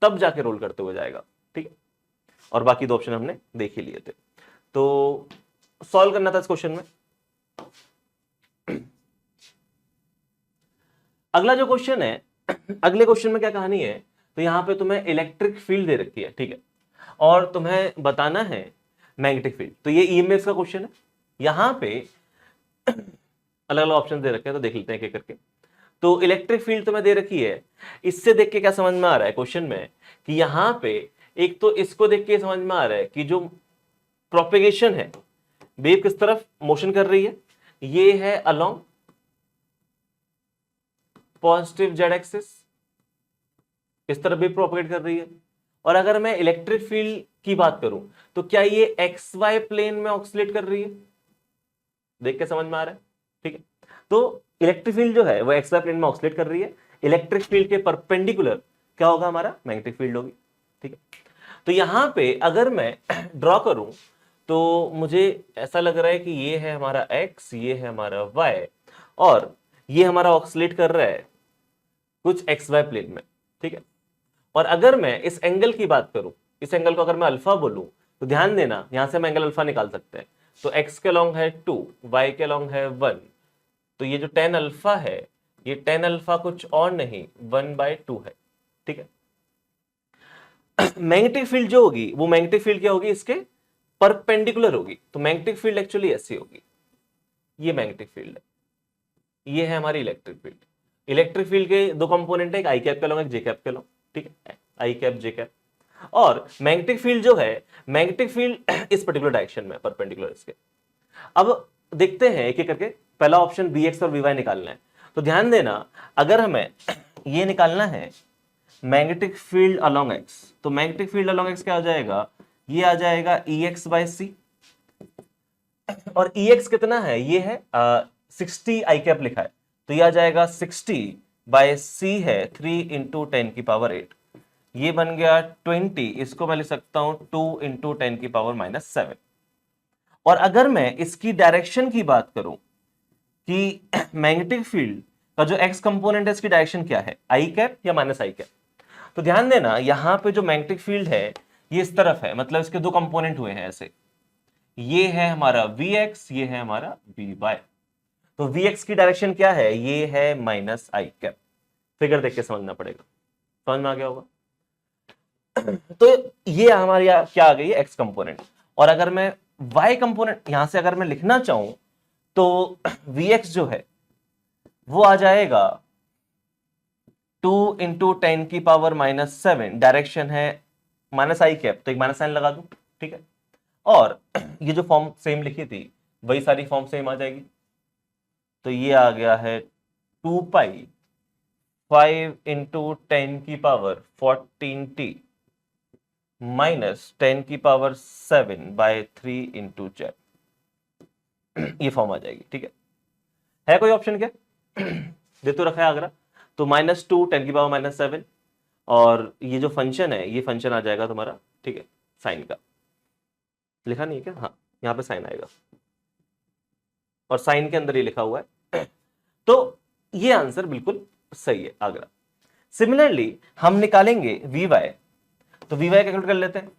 तब जाके रोल करते हुए जाएगा। ठीक है, और बाकी दो ऑप्शन हमने देख ही लिए थे। तो सॉल्व करना था इस क्वेश्चन में। अगला जो क्वेश्चन है, अगले क्वेश्चन में क्या कहानी है, तो यहां पे तुम्हें इलेक्ट्रिक फील्ड दे रखी है, ठीक है, और तुम्हें बताना है मैग्नेटिक फील्ड। तो ये ईएमएफ का क्वेश्चन है। यहां पे अलग अलग ऑप्शन दे रखे हैं, तो देख लेते हैं एक एक करके। तो इलेक्ट्रिक फील्ड तुम्हें दे रखी है, इससे देख के क्या समझ में आ रहा है क्वेश्चन में कि यहां पे एक तो इसको देख के समझ में आ रहा है कि जो प्रोपेगेशन है, वेव किस तरफ मोशन कर रही है, ये है अलोंग पॉजिटिव जेड एक्सिस, इस तरफ भी प्रोपेगेट कर रही है। और अगर मैं इलेक्ट्रिक फील्ड की बात करूं तो क्या ये एक्स वाई प्लेन में ऑक्सिलेट कर रही है, देख के समझ में आ रहा है। ठीक है, तो इलेक्ट्रिक फील्ड जो है वो एक्स वाई प्लेन में ऑक्सिलेट कर रही है। इलेक्ट्रिक फील्ड के परपेंडिकुलर क्या होगा, हमारा मैग्नेटिक फील्ड होगी। ठीक है, तो यहां पे अगर मैं ड्रॉ करूं तो मुझे ऐसा लग रहा है कि ये है हमारा एक्स, ये है हमारा वाई, और ये हमारा ऑक्सिलेट कर रहा है कुछ एक्स वाई प्लेन में। ठीक है, और अगर मैं इस एंगल की बात करूं, इस एंगल को अगर मैं अल्फा बोलूं, तो ध्यान देना यहां से हम एंगल अल्फा निकाल सकते हैं। तो x के लॉन्ग है 2, y के लॉन्ग है 1, तो ये जो tan अल्फा है, ये tan अल्फा कुछ और नहीं 1/2 है। ठीक है, मैग्नेटिक फील्ड जो होगी वो मैग्नेटिक फील्ड क्या होगी, इसके परपेंडिकुलर होगी। तो मैग्नेटिक फील्ड एक्चुअली ऐसी होगी, ये मैग्नेटिक फील्ड है, ये है हमारी इलेक्ट्रिक फील्ड। इलेक्ट्रिक फील्ड के दो कंपोनेंट है, एक आई कैप के लॉन्ग, एक जे कैप के लॉन्ग। ठीक है, आई कैप जे कैप। और मैग्नेटिक फील्ड जो है, मैग्नेटिक फील्ड इस पर्टिकुलर डायरेक्शन में परपेंडिकुलर इसके। अब देखते हैं एक एक करके। पहला ऑप्शन बी एक्स और वी वाई निकालना है। तो ध्यान देना, अगर हमें ये निकालना है मैग्नेटिक फील्ड अलोंग एक्स, तो मैग्नेटिक फील्ड अलोंग एक्स क्या आ जाएगा, ये आ जाएगा ई एक्स बाय सी, और ई एक्स कितना है, ये है 60 आई कैप लिखा है, तो ये आ जाएगा 60 बाय सी है 3 इंटू 10 की पावर 8, ये बन गया 20। इसको मैं लिख सकता हूं 2 इंटू 10 की पावर -7। और अगर मैं इसकी डायरेक्शन की बात करूं कि मैग्नेटिक फील्ड का जो एक्स कंपोनेंट है इसकी डायरेक्शन क्या है, आई कैप या माइनस आई कैप, तो ध्यान देना यहां पे जो मैग्नेटिक फील्ड है ये इस तरफ है, मतलब इसके दो कंपोनेंट हुए हैं ऐसे, ये है हमारा Vx, ये है हमारा Vy। तो Vx की डायरेक्शन क्या है, ये है माइनस आई कैप। फिगर देख के समझना पड़ेगा, समझ में आ गया होगा। तो ये हमारी क्या आ गई है, एक्स कंपोनेंट। और अगर मैं वाई कंपोनेंट यहां से अगर मैं लिखना चाहूं तो Vx जो है वो आ जाएगा 2 इंटू 10⁻⁻⁷, डायरेक्शन है माइनस आई कैप, तो एक माइनस साइन लगा दूं, ठीक है। और ये जो फॉर्म सेम लिखी थी वही सारी फॉर्म सेम आ जाएगी, तो ये आ गया है 2π 5 इंटू 10⁻14t -10⁻⁷/3 इंटू 10, ये फॉर्म आ जाएगी, ठीक है कोई ऑप्शन क्या दे तो रखा है आगरा, तो -2 10⁻⁷, और ये जो फंक्शन है ये फंक्शन आ जाएगा तुम्हारा, ठीक है, साइन का। लिखा नहीं है क्या, हाँ यहाँ पे साइन आएगा और साइन के अंदर ये लिखा हुआ है तो ये आंसर बिल्कुल सही है आगरा। सिमिलरली हम निकालेंगे Vy, तो Vy कैलकुलेट कर लेते हैं।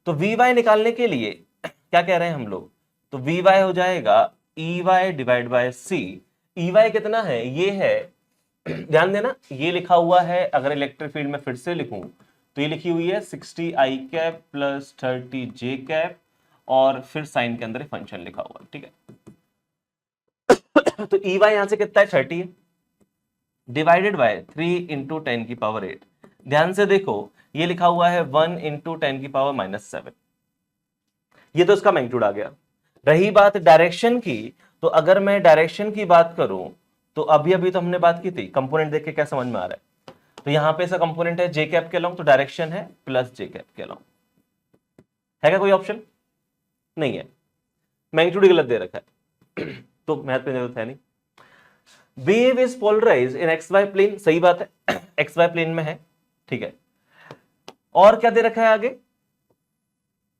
तो Vy निकालने के लिए क्या कह रहे हैं हम लोग, तो Vy हो जाएगा Ey divide by C। Ey कितना है, ये है, ध्यान देना ये लिखा हुआ है, अगर इलेक्ट्रिक फील्ड में फिर से लिखूं तो ये लिखी हुई है 60 i cap plus 30 j cap, और फिर साइन के अंदर फंक्शन लिखा हुआ है, ठीक है। तो Ey यहां से कितना है, 30 है, डिवाइडेड बाय 3 इंटू 10⁸। ध्यान से देखो ये लिखा हुआ है 1 इंटू 10⁻⁷, ये तो इसका मैग्नीट्यूड आ गया। रही बात डायरेक्शन की, तो अगर मैं डायरेक्शन की बात करूं तो अभी अभी तो हमने बात की थी, कंपोनेंट देख के क्या समझ में आ रहा है, तो यहां पे इसका कंपोनेंट है जे कैप के अलोंग, तो डायरेक्शन है प्लस जे कैप के अलोंग। है क्या कोई ऑप्शन, नहीं है, मैग्नीट्यूड गलत दे रखा है तो मैथ पे जरूरत है नहीं। Wave is polarised in X Y plane, सही बात है एक्स वाई प्लेन में है, ठीक है। और क्या दे रखा है आगे,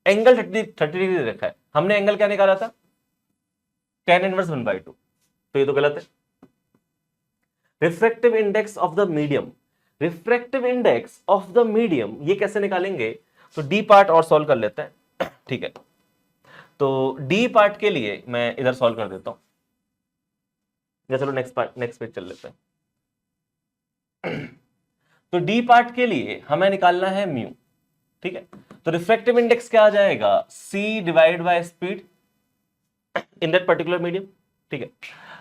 एंगल 30 डिग्री दे रखा है, हमने एंगल क्या निकाला था, tan इनवर्स 1/2, तो ये तो गलत है। Refractive index of the medium, refractive index of the medium ये कैसे निकालेंगे, तो डी पार्ट और सॉल्व कर लेते हैं ठीक है। तो डी पार्ट के लिए मैं इधर सॉल्व कर देता हूं, या चलो नेक्स्ट पेज चल लेते हैं। तो डी पार्ट के लिए हमें निकालना है म्यू, ठीक है। तो रिफ्रैक्टिव इंडेक्स क्या आ जाएगा, c divide by speed in that particular medium, ठीक है।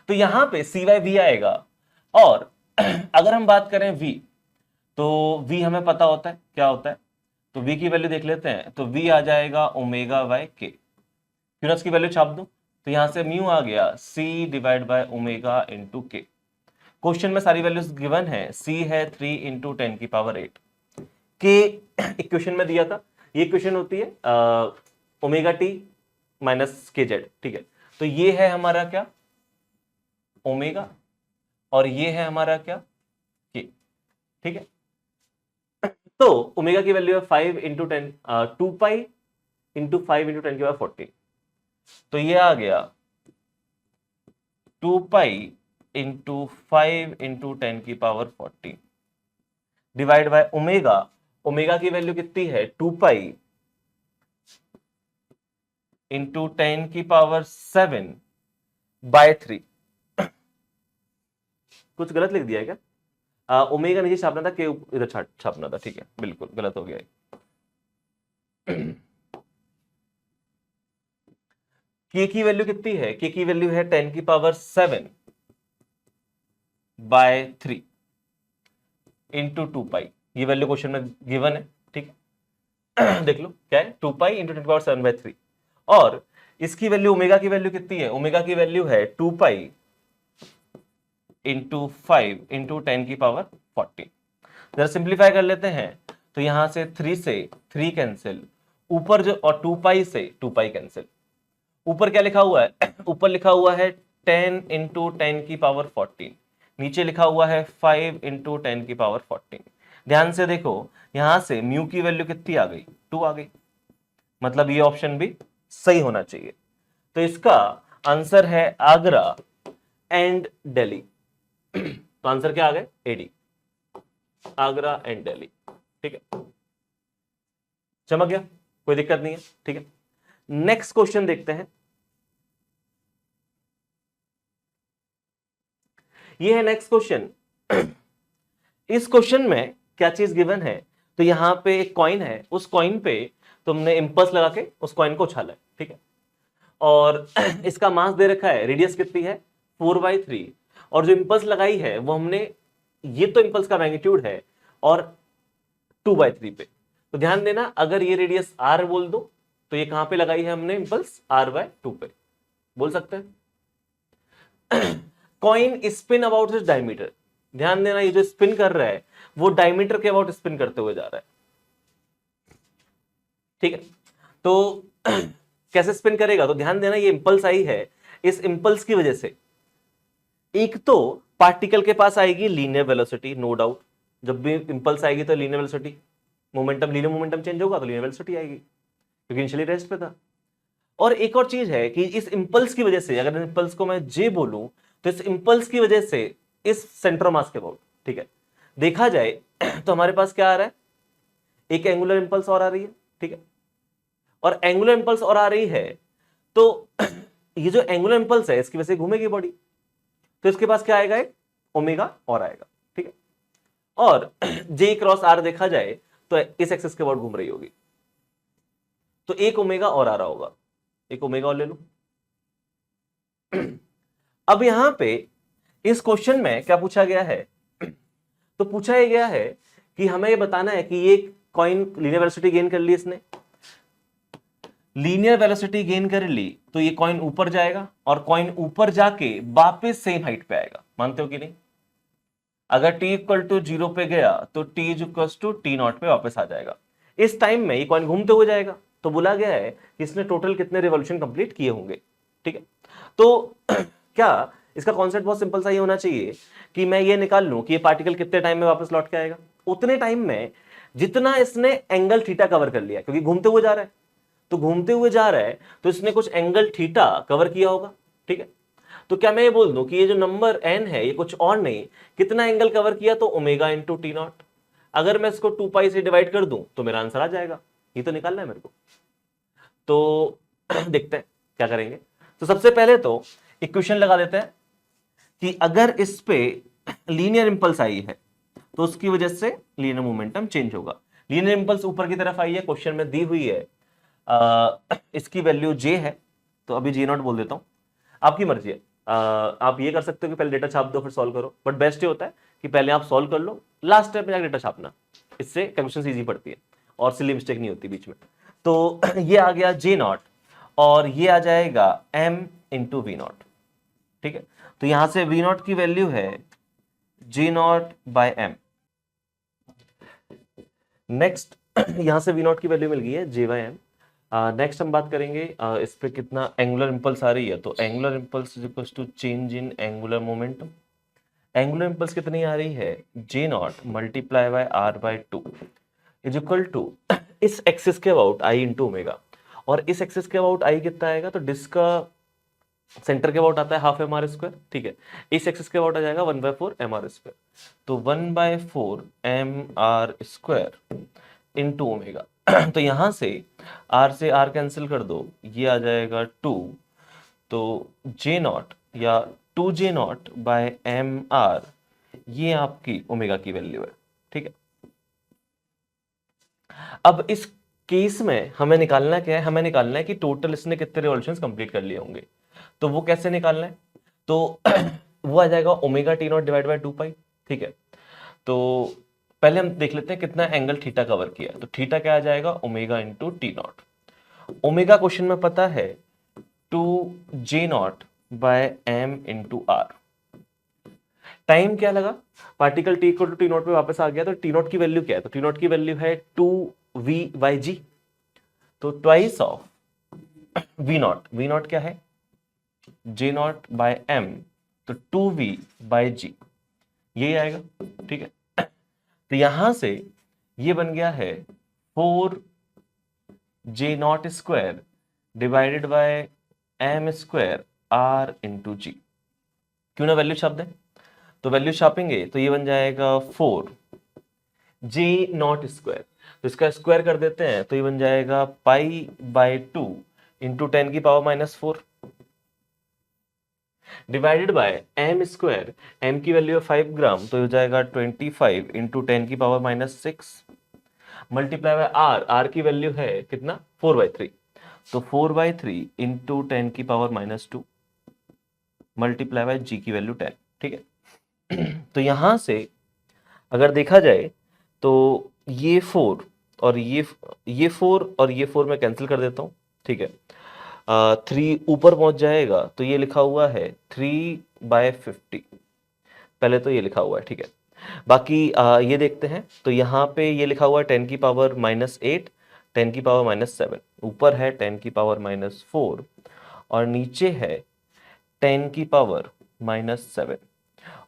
तो यहां पे cy v आएगा, और अगर हम बात करें v, तो v हमें पता होता है क्या होता है, तो v की वैल्यू देख लेते हैं, तो v आ जाएगा ओमेगा बाय के, क्यों ना इसकी वैल्यू छाप दूं, तो यहां से म्यू आ गया c divide by omega into के। क्वेश्चन में सारी वैल्यूज गिवन है, c है 3 इंटू 10⁸ के इक्वेशन में दिया था, ये इक्वेशन होती है ओमेगा टी माइनस के जेड, ठीक है। तो ये है हमारा क्या, ओमेगा, और ये है हमारा क्या, के, ठीक है। तो ओमेगा की वैल्यू है 5 इंटू 10 2π इंटू 5 इंटू 10⁻14, तो ये आ गया 2π into 5 into 10⁻14 divide by omega, omega की वैल्यू कितनी है 2π इंटू 10⁻7/3। कुछ गलत लिख दिया है क्या, ओमेगा नीचे छापना था, के इधर छापना था, ठीक है, बिल्कुल गलत हो गया है। के की वैल्यू कितनी है, के की वैल्यू है 10⁻7/3 इंटू 2π, ये वैल्यू क्वेश्चन में गिवन है, ठीक है। देख लो क्या है, 2π इंटू 10⁻7/3, और इसकी वैल्यू ओमेगा की वैल्यू कितनी है, ओमेगा की वैल्यू है 2π इंटू 5 इंटू 10⁻14। जरा सिंप्लीफाई कर लेते हैं, तो यहां से 3 से 3 कैंसिल, ऊपर जो, और 2π से 2π कैंसिल, ऊपर क्या लिखा हुआ है ऊपर लिखा हुआ है 10 इंटू 10⁻14, नीचे लिखा हुआ है 5 इंटू 10⁻14। ध्यान से देखो यहां से म्यू की वैल्यू कितनी आ गई, 2 आ गई, मतलब ये ऑप्शन भी सही होना चाहिए। तो इसका आंसर है आगरा एंड दिल्ली। तो आंसर क्या आ गए? A D, Agra and Delhi. ठीक है, चमक गया, कोई दिक्कत नहीं है। ठीक है, नेक्स्ट क्वेश्चन देखते हैं। ये है नेक्स्ट क्वेश्चन। इस क्वेश्चन में क्या चीज गिवन है? तो यहां पे एक कॉइन है, उस कॉइन पे तुमने इंपल्स लगा के उस कॉइन को उछाला है। ठीक है, और इसका मास दे रखा है, रेडियस कितनी है? 4/3, और जो इंपल्स लगाई है वो हमने, ये तो इंपल्स का मैग्नीट्यूड है और 2/3 पे। तो ध्यान देना, अगर ये रेडियस r बोल दो तो ये कहां पे लगाई है हमने इंपल्स? r/2 पे बोल सकते हैं। Coin spin about this diameter. ध्यान देना, ये जो स्पिन कर रहा है वो डायमीटर के अबाउट स्पिन करते हुए जा रहा है। ठीक है, तो कैसे स्पिन करेगा? तो ध्यान देना, ये इंपल्स आई है, इस इंपल्स की वजह से एक तो पार्टिकल के पास आएगी लीनियर वेलोसिटी, नो डाउट। जब भी इंपल्स आएगी तो linear velocity, momentum, linear momentum change होगा तो लीनियर वेलोसिटी आएगी, क्योंकि इनिशियली रेस्ट पे था। और एक और चीज है कि इस इंपल्स की वजह से, अगर इंपल्स को मैं जे बोलूं, तो इस इंपल्स की वजह से इस सेंटर ऑफ मास के अबाउट, ठीक है, देखा जाए तो हमारे पास क्या आ रहा है? एक एंगुलर इंपल्स और आ रही है। ठीक है, और एंगुलर इंपल्स और आ रही है, तो ये जो एंगुलर इंपल्स है इसकी वजह से घूमेगी बॉडी, तो इसके पास क्या आएगा? एक ओमेगा और आएगा। ठीक है, और जे क्रॉस आर देखा जाए तो इस एक्सिस के अबाउट घूम रही होगी, तो एक ओमेगा और आ रहा होगा, एक ओमेगा और ले लो। अब यहां पे इस क्वेश्चन में क्या पूछा गया है? तो पूछा यह गया है कि हमें ये बताना है कि ये कॉइन लीनियर वेलोसिटी गेन कर ली, इसने लीनियर वेलोसिटी गेन कर ली, तो ये कॉइन ऊपर जाएगा और कॉइन ऊपर जाके वापस सेम हाइट पे आएगा। मानते हो कि नहीं? अगर t इक्वल टू 0 पे गया तो t इक्वल टू t0 पे वापस आ जाएगा। इस टाइम में ये कॉइन घूमते हुए जाएगा, तो बोला गया है कि इसने टोटल कितने रिवॉल्यूशन कंप्लीट किए होंगे। ठीक है, तो क्या इसका कॉन्सेप्ट बहुत सिंपल सा ही होना चाहिए कि मैं ये निकाल लूं कि ये पार्टिकल कितने टाइम में वापस लौट के आएगा, उतने टाइम में जितना इसने एंगल थीटा कवर कर लिया, क्योंकि घूमते हुए जा रहा है, तो घूमते हुए जा रहा है तो इसने कुछ एंगल थीटा कवर किया होगा। ठीक है, तो क्या मैं ये बोल दूं कि ये जो नंबर n है ये कुछ और नहीं, कितना एंगल कवर किया? तो ओमेगा इंटू t0। अगर मैं इसको 2 पाई से डिवाइड कर दूं तो मेरा आंसर आ जाएगा। ये तो निकालना है मेरे को, तो देखते हैं क्या करेंगे। तो सबसे पहले तो इक्वेशन लगा देते हैं कि अगर इस पे लीनियर इंपल्स आई है तो उसकी वजह से लीनियर मोमेंटम चेंज होगा। लीनियर इंपल्स ऊपर की तरफ आई है, क्वेश्चन में दी हुई है, इसकी वैल्यू j है, तो अभी j0 बोल देता हूं, आपकी मर्जी है। आप ये कर सकते हो कि पहले डेटा छाप दो फिर सॉल्व करो, बट बेस्ट ये होता है कि पहले आप सॉल्व कर लो, लास्ट स्टेप में जाकर डेटा छापना, इससे कैलकुलेशन इजी पड़ती है और सिली मिस्टेक नहीं होती बीच में। तो ये आ गया j0 और ये आ जाएगा m इंटू v0। ठीक है, तो यहां से v0 की वैल्यू है j0/m। नेक्स्ट यहां से v0 की वैल्यू मिल गई है j/m। नेक्स्ट हम बात करेंगे इस पे कितना एंगुलर इंपल्स आ रही है, तो angular impulse is equal to change in angular momentum. Angular impulse कितनी आ रही है? j0 multiply by r/2 is equal to इस एक्सिस के अबाउट i इंटू ओमेगा, और इस एक्सिस के अबाउट i कितना आएगा? तो डिस्क का सेंटर के अबाउट आता है हाफ mr²। ठीक है, इस एक्सिस के अबाउट आ जाएगा 1/4 mr², तो 1/4 mr² इंटू ओमेगा। तो यहां से r से r कैंसिल कर दो, ये आ जाएगा 2, तो j0 या 2j0/mr, ये आपकी ओमेगा की वैल्यू है। ठीक है, अब इस केस में हमें निकालना क्या है? हमें निकालना है कि टोटल इसने कितने रिवॉल्यूशंस कंप्लीट कर लिए होंगे। तो वो कैसे निकालना है? तो वो आ जाएगा ओमेगा t0 डिवाइड बाय 2 पाई। ठीक है, तो पहले हम देख लेते हैं कितना एंगल थीटा कवर किया, तो थीटा क्या आ जाएगा? Omega into t0। Omega question में पता है 2j0/m इंटू आर। टाइम क्या लगा? Particle t equal to t0 पे वापस आ गया, तो t0 की वैल्यू क्या है? तो t0 की वैल्यू है 2v/g, तो ट्वाइस ऑफ v0। v0 क्या है? j0/m, तो 2v/g, यही आएगा। ठीक है, तो यहां से ये बन गया है 4j0² divided by M square R into G. क्यों ना वैल्यू छाप दें, तो वैल्यू छापेंगे तो ये बन जाएगा 4 जी नॉट स्क्वायर, तो इसका स्क्वायर कर देते हैं तो ये बन जाएगा π/2 into 10⁻⁻⁴ divided by M square, M की वैल्यू है 5 ग्राम तो हो जाएगा 25 into 10⁻⁻6 multiply by R, R की वैल्यू है कितना 4/3, तो 4/3 इंटू 10⁻⁻2 मल्टीप्लाई बाय जी की वैल्यू 10। ठीक है तो यहां से अगर देखा जाए तो ये 4 और ये 4 और ये 4 मैं कैंसिल कर देता हूं। ठीक है 3 ऊपर पहुंच जाएगा तो ये लिखा हुआ है 3/50, पहले तो ये लिखा हुआ है। ठीक है बाकी ये देखते हैं तो यहाँ पे ये लिखा हुआ है 10⁻⁻8 10⁻⁻7, ऊपर है 10⁻⁻4 और नीचे है 10⁻⁻7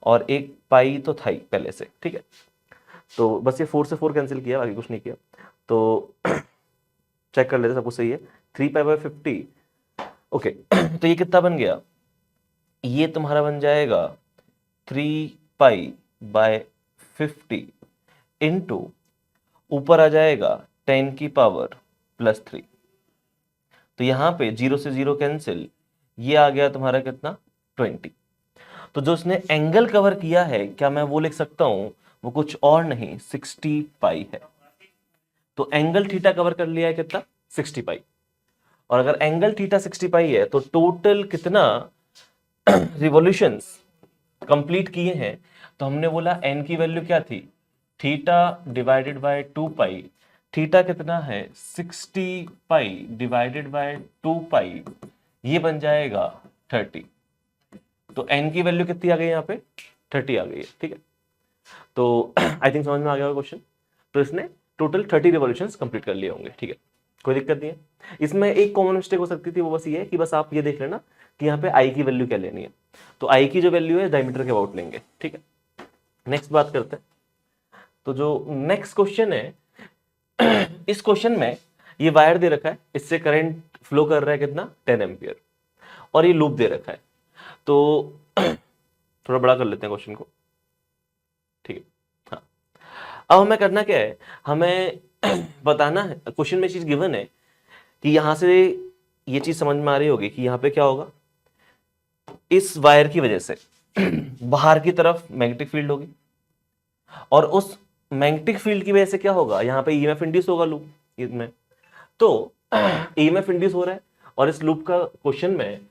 और एक पाई तो था ही पहले से। ठीक है तो बस ये 4 से 4 कैंसिल किया, बाकी कुछ नहीं किया। तो चेक कर लेते सब कुछ सही है। 3π/50 ओके तो ये कितना बन गया, ये तुम्हारा बन जाएगा 3π/50 इंटू ऊपर आ जाएगा 10⁻+3, तो यहां पे 0 से 0 कैंसिल, ये आ गया तुम्हारा कितना 20। तो जो उसने एंगल कवर किया है क्या मैं वो लिख सकता हूं, वो कुछ और नहीं 60 पाई है। तो एंगल थीटा कवर कर लिया है कितना 60 पाई, और अगर एंगल थीटा 60 पाई है तो टोटल कितना रिवॉल्यूशंस कंप्लीट किए हैं, तो हमने बोला एन की वैल्यू क्या थी theta divided by 2 pi, theta कितना है 60 पाई डिवाइडेड बाय 2 पाई, ये बन जाएगा 30। तो एन की वैल्यू कितनी आ गई यहाँ पे 30 आ गई है। ठीक है तो आई थिंक समझ में आ गया क्वेश्चन। तो इसने टोटल 30 रिवॉल्यूशंस कंप्लीट कर लिए होंगे। ठीक है कोई दिक्कत नहीं है। इसमें एक कॉमन मिस्टेक हो सकती थी, वो बस ये है कि बस आप ये देख लेना कि यहाँ पे आई की वैल्यू क्या लेनी है, तो आई की जो वैल्यू है डायमीटर के अबाउट लेंगे। ठीक है नेक्स्ट बात करते हैं। तो जो नेक्स्ट क्वेश्चन है इस क्वेश्चन में ये वायर दे रखा है, इससे करंट फ्लो कर रहा है कितना 10 एम्पियर, और ये लूप दे रखा है। तो थोड़ा बड़ा कर लेते हैं क्वेश्चन को। ठीक है हाँ अब हमें करना क्या है, हमें बताना है, क्वेश्चन में चीज गिवन है कि यहां से ये चीज समझ में आ रही होगी कि यहाँ पे क्या होगा, इस वायर की वजह से बाहर की तरफ मैग्नेटिक फील्ड होगी, और उस मैग्नेटिक फील्ड की वजह से क्या होगा, यहाँ पे ईएमएफ इंड्यूस होगा लूप में। तो ईएमएफ इंड्यूस हो रहा है और इस लूप का क्वेश्चन में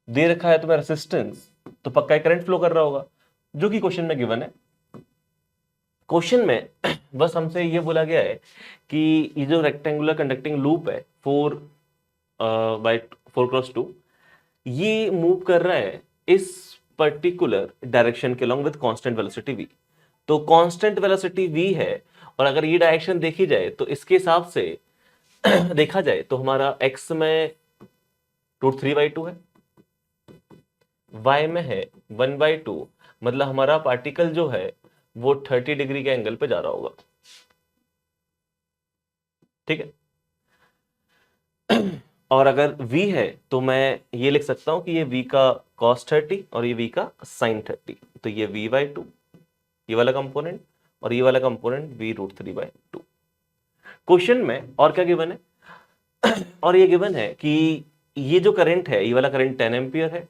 दे रखा है तुम्हें रेसिस्टेंस, तो पक्का करंट फ्लो कर रहा होगा जो कि क्वेश्चन में गिवन है। क्वेश्चन में बस हमसे ये बोला गया है कि ये जो रेक्टेंगुलर कंडक्टिंग लूप है 4/4x2 ये मूव कर रहा है इस पर्टिकुलर डायरेक्शन के along with constant velocity v। तो कांस्टेंट वेलोसिटी v है, और अगर ये डायरेक्शन देखी जाए तो इसके हिसाब से देखा जाए तो हमारा x में √3/2 है, y में है 1/2, मतलब हमारा पार्टिकल जो है वो 30 डिग्री के एंगल पे जा रहा होगा। ठीक है और अगर v है तो मैं ये लिख सकता हूं कि ये v का cos 30 और ये v का sin 30, तो ये v/2 ये वाला कंपोनेंट और ये वाला कंपोनेंट v√3/2। क्वेश्चन में और क्या गिवन है और ये गिवन है कि ये जो करंट है ये वाला करंट 10 एम्पियर है,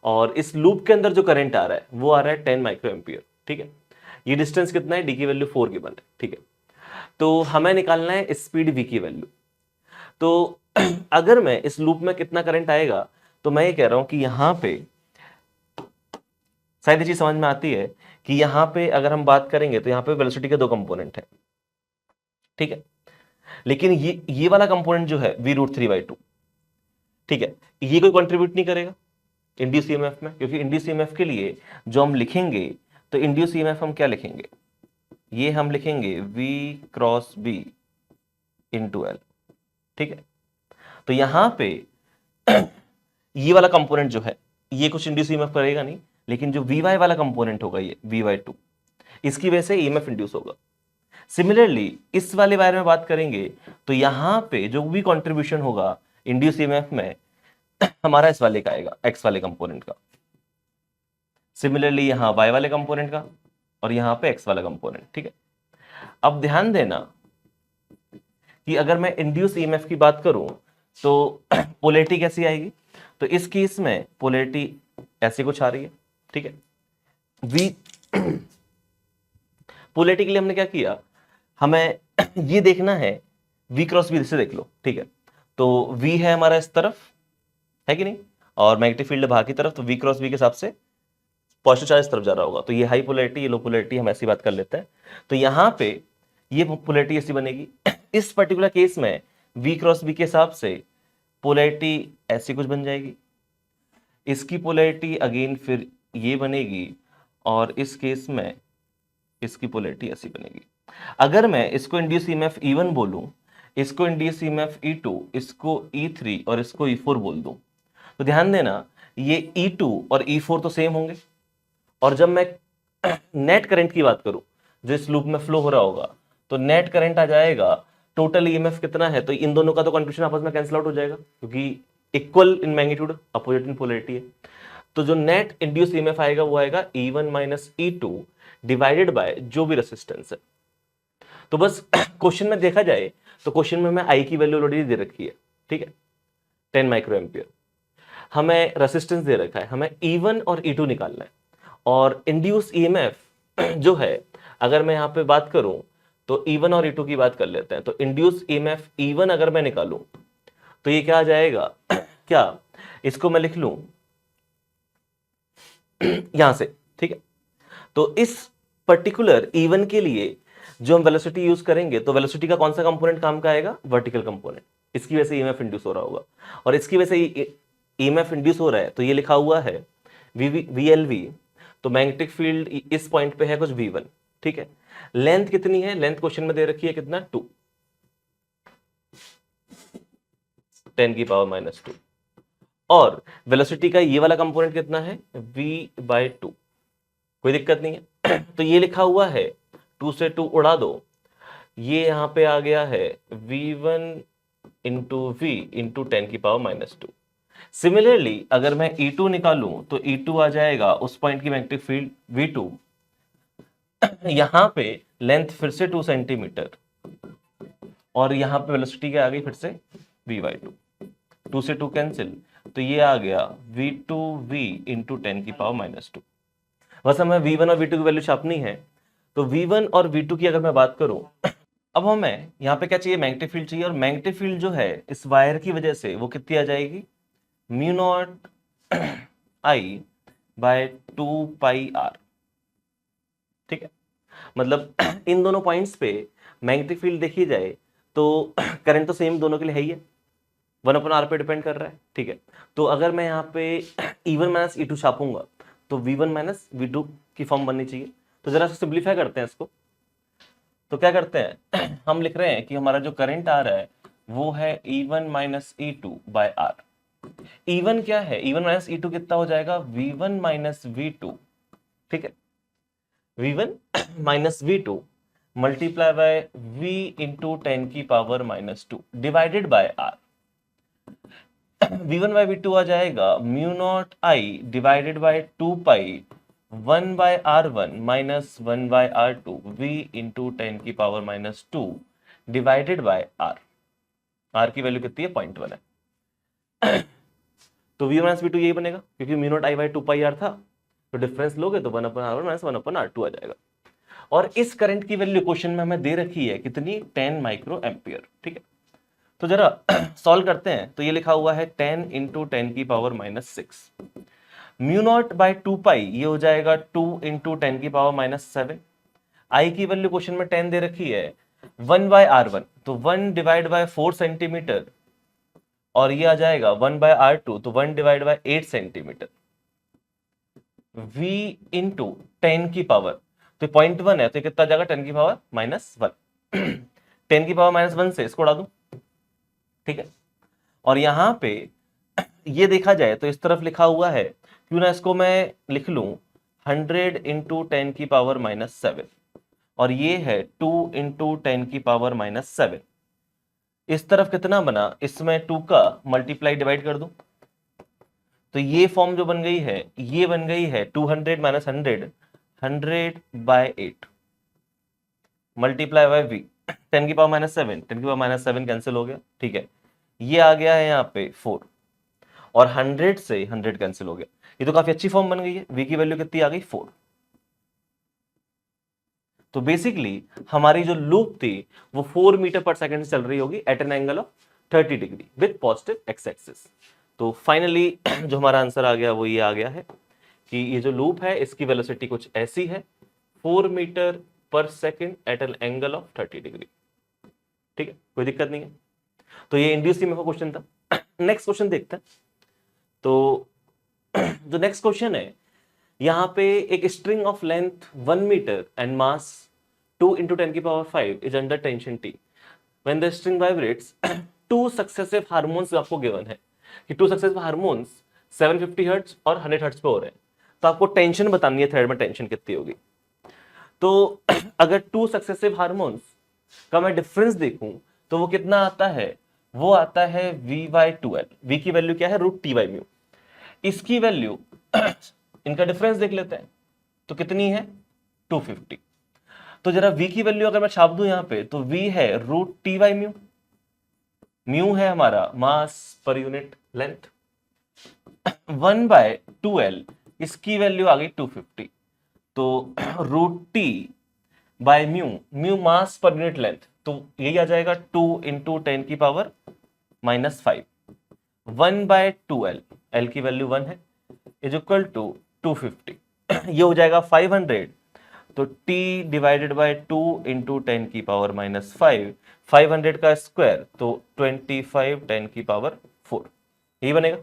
और इस लूप के अंदर जो करंट आ रहा है वो आ रहा है 10 माइक्रो एम्पियर। ठीक है ये डिस्टेंस कितना है, डी की वैल्यू 4 गिवन है। ठीक है तो हमें निकालना है स्पीड v की वैल्यू। तो अगर मैं इस लूप में कितना करंट आएगा, तो मैं ये कह रहा हूं कि यहां पे शायद ये चीज समझ में आती है कि यहां पे अगर हम बात करेंगे तो यहां पे वेलोसिटी के 2 कंपोनेंट है। ठीक है लेकिन ये वाला कंपोनेंट जो है v√3/2, ठीक है ये कोई कंट्रीब्यूट नहीं करेगा इंड्यूस ईएमएफ में, क्योंकि इंड्यूस ईएमएफ के लिए जो हम लिखेंगे तो इंड्यूस ईएमएफ हम क्या लिखेंगे, ये हम लिखेंगे v×b × L। ठीक है तो यहां पे ये वाला कंपोनेंट जो है ये कुछ इंड्यूस ईएमएफ करेगा नहीं, लेकिन जो vy वाला कंपोनेंट होगा ये v/2 इसकी वजह से ईएमएफ इंड्यूस होगा। सिमिलरली इस वाले बारे में बात करेंगे तो यहां पे जो भी कंट्रीब्यूशन होगा इंड्यूस ईएमएफ में हमारा इस वाले का आएगा, एक्स वाले कंपोनेंट का। सिमिलरली यहाँ वाई वाले कंपोनेंट का, और यहाँ पे एक्स वाला कंपोनेंट। ठीक है, अब ध्यान देना कि अगर मैं इंड्यूस ईएमएफ की बात करूं तो पोलैरिटी कैसी आएगी। तो इस केस में पोलैरिटी ऐसी कुछ आ रही है। ठीक है, वी पोलैरिटी के लिए हमने क्या किया, हमें ये देखना है V क्रॉस V से देख लो। ठीक है, तो V है हमारा इस तरफ, है कि नहीं, और मैग्नेटिक फील्ड बाहर की तरफ, तो V क्रॉस V के हिसाब से पॉजिटिव चार्ज इस तरफ जा रहा होगा। तो ये हाई पोलैरिटी, ये लो पोलैरिटी, हम ऐसी बात कर लेते हैं। तो यहाँ पे ये पोलैरिटी ऐसी बनेगी। इस पर्टिकुलर केस में V क्रॉस V के हिसाब से पोलैरिटी ऐसी कुछ बन जाएगी। इसकी पोलैरिटी अगेन फिर ये बनेगी, और इस केस में इसकी पोलैरिटी ऐसी बनेगी। अगर मैं इसको इंड्यूस ईएमएफ E1 बोलूं, इसको इंड्यूस ईएमएफ E2, इसको E3 और इसको E4 बोल दूं, तो ध्यान देना ये E2 और E4 तो सेम होंगे। और जब मैं नेट करंट की बात करूं जो इस लूप में फ्लो हो रहा होगा, तो नेट करंट आ जाएगा, टोटल ईएमएफ कितना है, तो इन दोनों का तो कंट्रीब्यूशन आपस में कैंसिल आउट हो जाएगा, क्योंकि equal in magnitude, opposite in polarity है। तो जो नेट इंड्यूस ईएमएफ आएगा वो आएगा E1 minus E2 divided by जो भी रेसिस्टेंस है। तो बस क्वेश्चन में देखा जाए तो क्वेश्चन में हमें आई की वैल्यू ऑलरेडी दे रखी है। ठीक है, 10 माइक्रो एम्पियर, हमें रेसिस्टेंस दे रखा है, हमें E1 और E2 निकालना है। और इंड्यूस ईएमएफ जो है, अगर मैं यहाँ पे बात करूं तो E1 और E2 की बात कर लेते हैं। तो इंड्यूस ईएमएफ E1 अगर मैं निकालूं तो ये क्या आ जाएगा क्या, इसको मैं लिख लूं यहां से। ठीक है, तो इस पर्टिकुलर E1 के लिए जो हम वेलोसिटी यूज करेंगे, तो वेलोसिटी का कौन सा कंपोनेंट काम का आएगा, वर्टिकल कंपोनेंट। इसकी वजह से ईएमएफ इंड्यूस हो रहा होगा, और इसकी वजह से ईएमएफ इंड्यूस हो रहा है, तो ये लिखा हुआ है VLV। तो मैग्नेटिक फील्ड इस पॉइंट पे है कुछ V1। ठीक है, लेंथ कितनी है, लेंथ क्वेश्चन में दे रखी है कितना, 2, 10 की पावर -2। और वेलोसिटी का ये वाला कंपोनेंट कितना है, V/2, कोई दिक्कत नहीं है। तो ये लिखा हुआ है, 2 से 2 उड़ा दो, ये यहां पे आ गया है V1 इंटू V इंटू 10 की पावर -2। सिमिलरली अगर मैं E2 निकालूं तो E2 आ जाएगा उस पॉइंट की मैग्नेटिक फील्ड V2, यहां पे लेंथ फिर से 2 सेंटीमीटर, और यहां पे वेलोसिटी क्या आ गई फिर से V/2, 2 से 2 कैंसिल, तो ये आ गया V2V इंटू 10 की पावर -2। बस हमें V1 और V2 की वैल्यू छापनी है। तो V1 और V2 की अगर मैं बात करूं, अब हमें यहाँ पे क्या चाहिए, मैग्नेटिक फील्ड चाहिए। और मैग्नेटिक फील्ड जो है इस वायर की वजह से वो कितनी आ जाएगी, μ0 I/2πr। ठीक है, मतलब इन दोनों पॉइंट्स पे मैग्नेटिक फील्ड देखी जाए तो करंट तो सेम दोनों के लिए है ही है, 1/r पे डिपेंड कर रहा है। ठीक है, तो अगर मैं यहाँ पे E1 माइनस E2 छापूंगा तो V1 माइनस V2 की फॉर्म बननी चाहिए। तो जरा सिंप्लीफाई करते हैं इसको। तो क्या करते हैं हम लिख रहे हैं कि हमारा जो करंट आ रहा है वो है E1 माइनस E2/r। E1 क्या है, E1 माइनस E2 कितना हो जाएगा, V1 माइनस V2। ठीक है, V1 minus V2 multiply by V into 10 की power -2 divided by R। V1 by V2 आ जाएगा μ0 I divided by 2π 1/r1 minus 1/r2 V into 10 की power -2 divided by R। R की वैल्यू कितनी है, 0.1 है। तो V माइनस V2 यही बनेगा, क्योंकि μ0 I/2πr था, तो डिफरेंस लोगे तो 1/r1 माइनस 1/r2 आ जाएगा। और इस करंट की वैल्यू क्वेश्चन में हमें दे रखी है कितनी, 10 माइक्रो एम्पियर। ठीक है, तो जरा सॉल्व करते हैं। तो ये लिखा हुआ है 10 इंटू 10 की पावर -6, μ0/2π ये हो जाएगा 2 इंटू 10 की पावर -7। आई की वैल्यू क्वेश्चन में 10 दे रखी है, 1/r1 तो 1 डिवाइड बाय 4 सेंटीमीटर, और ये आ जाएगा 1/r2 तो 1 divide by 8 centimetre. V into 10 की पावर, तो 0.1 है तो कितना जाएगा, 10 की पावर -1। 10 की पावर -1 से इसको उड़ा दूं। ठीक है, और यहां पे ये देखा जाए तो इस तरफ लिखा हुआ है, क्यों ना इसको मैं लिख लूं 100 इंटू 10 की पावर -7, और ये है 2 इंटू 10 की पावर -7। इस तरफ कितना बना, इसमें 2 का मल्टीप्लाई डिवाइड कर दूं, तो ये फॉर्म जो बन गई है ये बन गई है 200 माइनस 100, 100/8 मल्टीप्लाई बाय v 10 की पावर -7, 10 की पावर -7 कैंसिल हो गया, ठीक है। ये आ गया है यहाँ पे 4 और 100 से 100 कैंसिल हो गया। ये तो काफी अच्छी फॉर्म बन गई है। v की वैल्यू कितनी आ गई 4। तो बेसिकली हमारी जो लूप थी वो 4 मीटर पर सेकंड चल रही होगी at an angle of 30 degree with positive X axis. तो फाइनली जो हमारा आंसर आ गया वो ये आ गया है कि ये जो लूप है इसकी वेलोसिटी कुछ ऐसी है 4 metre per second at an angle of 30 degree. ठीक है, कोई दिक्कत नहीं है। तो ये इंड्यूस ईएमएफ का क्वेश्चन था। नेक्स्ट क्वेश्चन देखते हैं। तो जो नेक्स्ट क्वेश्चन है यहां पे एक string of length 1 metre and mass 2 × 10 की power 5 is under tension T when the string vibrates. 2 successive harmonics आपको गिवन है कि 2 सक्सेसिव हार्मोन्स 750 हर्ट्ज और 100 हर्ट्ज पे हो रहे हैं। तो आपको टेंशन बतानी है, थ्रेड में टेंशन कितनी होगी। तो अगर 2 सक्सेसिव हार्मोन्स का मैं डिफरेंस देखूं तो वो कितना आता है, वो आता है v/2l। v की वैल्यू क्या है √T/μ। इसकी वैल्यू इनका डिफरेंस देख लेते हैं तो कितनी है 250। तो जरा v की वैल्यू अगर मैं छाप दूं यहां पे तो v है √T/μ। म्यू है हमारा मास पर यूनिट लेंथ। 1/2l इसकी वैल्यू आ गई 250। तो √T/μ, म्यू मास पर यूनिट लेंथ, तो यही आ जाएगा 2 × 10 की पावर -5। 1/2l, l की वैल्यू 1 है, इज इक्वल टू 250। ये हो जाएगा 500। तो t डिवाइडेड बाय 2 × 10 की पावर -5, 500 का स्क्वायर तो 25 10 की पावर 4, यही बनेगा।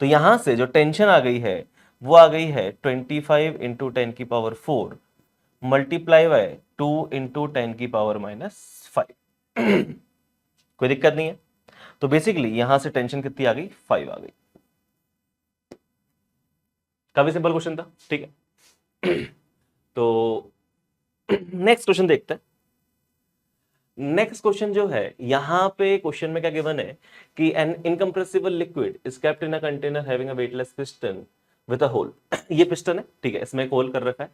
तो यहां से जो टेंशन आ गई है वो आ गई है 25 × 10 की पावर 4 मल्टीप्लाई बाय 2 × 10 की पावर -5। कोई दिक्कत नहीं है। तो बेसिकली यहां से टेंशन कितनी आ गई 5 आ गई। काफी सिंपल क्वेश्चन था, ठीक है। तो नेक्स्ट क्वेश्चन देखते हैं। नेक्स्ट क्वेश्चन जो है यहां पे क्वेश्चन में क्या गिवन है कि an incompressible liquid is kept in a container having a weightless piston with a hole. ये पिस्टन है, ठीक है, इसमें एक होल कर रखा है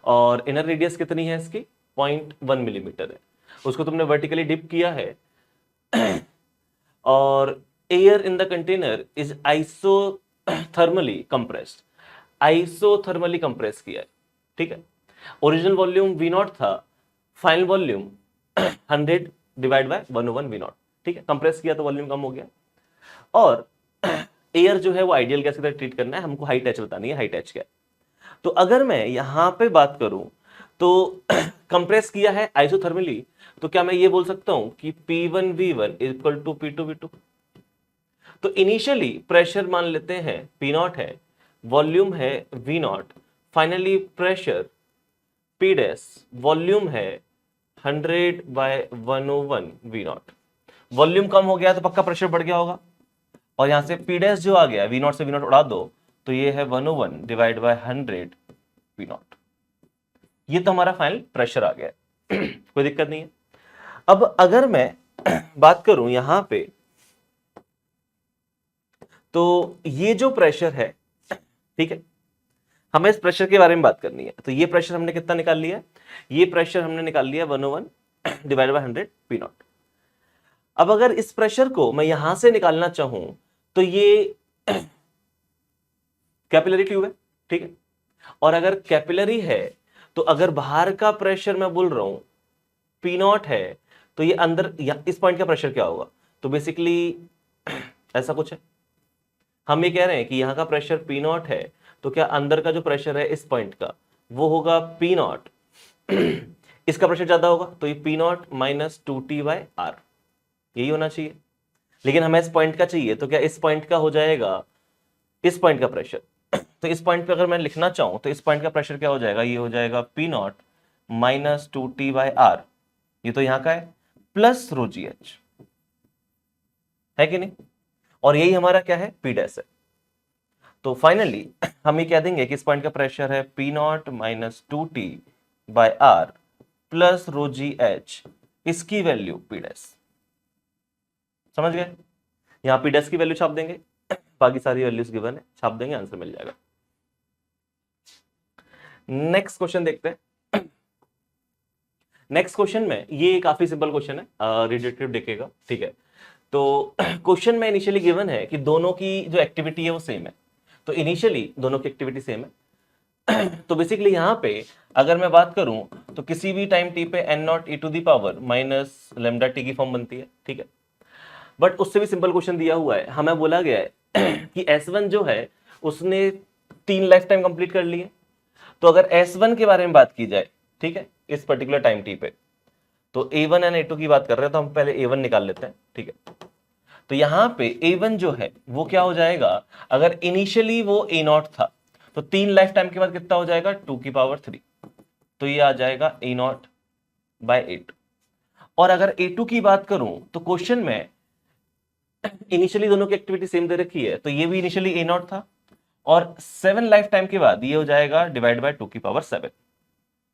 और इनर रेडियस कितनी है इसकी 0.1 मिलीमीटर है। उसको तुमने वर्टिकली डिप किया है और air in the container is isothermally compressed. Isothermally compress किया है, ठीक है। ओरिजिनल वॉल्यूम V0 था, final volume 100 divide by 1/1 V0, ठीक है। कंप्रेस किया तो वॉल्यूम कम हो गया। और एयर जो है वो आइडियल गैस की तरह ट्रीट करना है, हमको हाइट एच बतानी है, हाइट एच क्या है। तो अगर मैं यहां पे बात करूं तो कंप्रेस किया है आइसोथर्मली, तो क्या मैं ये बोल सकता हूं कि P1V1 इक्वल टू P2V2। तो इनिशियली प्रेशर मान लेते हैं P0 है, वॉल्यूम है V0, finally pressure P dash, volume है 100/101 V0। वॉल्यूम कम हो गया तो पक्का प्रेशर बढ़ गया होगा। और यहां से P डैश जो आ गया V0 से V0 उड़ा दो तो ये है 101 डिवाइड बाय 100 V0। ये तो हमारा फाइनल प्रेशर आ गया। कोई दिक्कत नहीं है। अब अगर मैं बात करूं यहां पे तो ये जो प्रेशर है, ठीक है, हमें इस प्रेशर के बारे में बात करनी है। तो ये प्रेशर हमने कितना निकाल लिया, ये प्रेशर हमने निकाल लिया 101 डिवाइड बाय 100 P0। अब अगर इस प्रेशर को मैं यहां से निकालना चाहूं तो ये कैपिलरी ट्यूब है, ठीक है। और अगर कैपिलरी है तो अगर बाहर का प्रेशर मैं बोल रहा हूं P0 है तो ये अंदर इस पॉइंट का प्रेशर क्या होगा। तो बेसिकली ऐसा कुछ है। हम ये कह रहे हैं कि यहाँ का प्रेशर P0 है तो क्या अंदर का जो प्रेशर है इस पॉइंट का वो होगा P0, इसका प्रेशर ज्यादा होगा तो ये P0 - 2T/R, यही होना चाहिए। लेकिन हमें इस पॉइंट का चाहिए तो क्या इस पॉइंट का हो जाएगा इस पॉइंट का प्रेशर। तो इस पॉइंट पे अगर मैं लिखना चाहूं तो इस पॉइंट का प्रेशर क्या हो जाएगा, ये हो जाएगा P0 - 2T/R, ये तो यहाँ का है, प्लस ρgh, है कि नहीं। और यही हमारा क्या है P डैश है। तो फाइनली हम ये कह देंगे कि इस पॉइंट का प्रेशर है P0 - 2T/R प्लस ρgh, इसकी वैल्यू P डैश। समझ गए। यहां P डैश की वैल्यू छाप देंगे बाकी सारी वैल्यूज गिवन है, छाप देंगे, आंसर मिल जाएगा। नेक्स्ट क्वेश्चन देखते हैं। नेक्स्ट क्वेश्चन में ये काफी सिंपल क्वेश्चन है, रेडिएटिव डिके का, ठीक है। तो क्वेश्चन में इनिशियली गिवन है कि दोनों की जो एक्टिविटी है वो सेम है, तो इनिशियली दोनों की एक्टिविटी सेम है। तो बेसिकली यहां पे अगर मैं बात करूं तो किसी भी टाइम टी पे N naught E to the power minus lambda T की फॉर्म बनती है, ठीक है। बट उससे भी सिंपल क्वेश्चन दिया हुआ है, हमें बोला गया है कि S1 जो है उसने 3 लाइफ टाइम कंप्लीट कर लिए। तो अगर S1 के बारे में बात की जाए, ठीक है, इस पर्टिकुलर टाइम टी पे, तो A1 एंड A2 की बात कर रहे हैं, तो हम पहले A1 निकाल लेते हैं, ठीक है। तो यहां पे A1 जो है वो क्या हो जाएगा, अगर इनिशियली वो A0 था तो 3 लाइफ टाइम के बाद कितना हो जाएगा, 2 की पावर 3, तो ये आ जाएगा A0 बाय 8। और अगर A2 की बात करूं तो क्वेश्चन में इनिशियली दोनों की एक्टिविटी सेम दे रखी है, तो ये भी इनिशियली A0 था और 7 लाइफ टाइम के बाद ये हो जाएगा डिवाइड बाय 2 की पावर 7,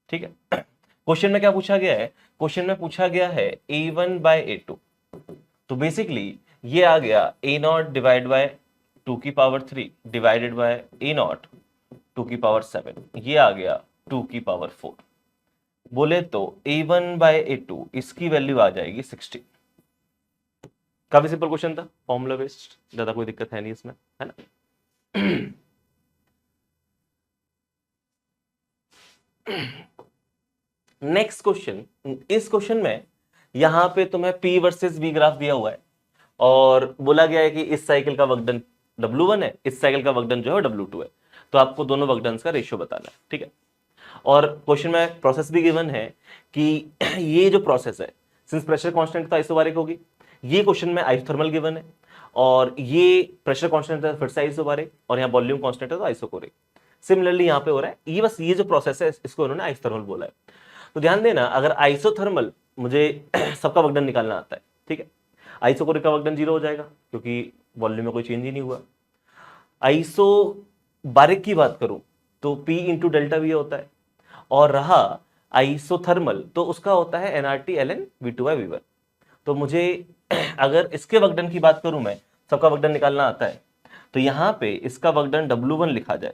ठीक है। क्वेश्चन में क्या पूछा गया है, क्वेश्चन में पूछा गया है A1 बाय A2, तो बेसिकली ये आ गया A0 डिवाइड बाय 2 की पावर 3 डिवाइडेड बाय A0 2 की पावर 7, ये आ गया 2 की पावर 4। बोले तो A1 बाय A2 इसकी वैल्यू आ जाएगी 60। काफी सिंपल क्वेश्चन था, फॉर्मूला बेस्ड, ज्यादा कोई दिक्कत है नहीं इसमें, है ना। नेक्स्ट क्वेश्चन, इस क्वेश्चन में यहां पे तुम्हें P वर्सेस V ग्राफ दिया हुआ है और बोला गया है कि इस साइकिल का वर्क डन W1 है, इस साइकिल का वर्क डन जो है W2 है, तो आपको दोनों वर्क डन का रेशियो बताना है, ठीक है। और क्वेश्चन में प्रोसेस भी गिवन है कि ये जो प्रोसेस है, सिंस प्रेशर कांस्टेंट तो आइसोबारिक होगी, ये क्वेश्चन में आइसोथर्मल गिवन है, और ये प्रेशर कांस्टेंट है फिर से आइसोबारिक, और यहाँ वॉल्यूम कांस्टेंट है तो आइसोकोरिक। सिमिलरली यहाँ पे हो रहा है, ये बस ये जो प्रोसेस है इसको उन्होंने आइसोथर्मल बोला है। तो ध्यान देना, अगर आइसोथर्मल मुझे सबका वर्क डन निकालना आता है, ठीक है, आइसोकोरिक का वर्क डन 0 हो जाएगा क्योंकि वॉल्यूम में कोई चेंज ही नहीं हुआ। आइसोबारिक की बात करूं तो P इंटू डेल्टा V होता है, और रहा आइसोथर्मल तो उसका होता है nRT ln V2/V1। तो मुझे अगर इसके वर्क डन की बात करूं, मैं सबका वर्क डन निकालना आता है, तो यहां पे इसका वर्क डन W1 लिखा जाए,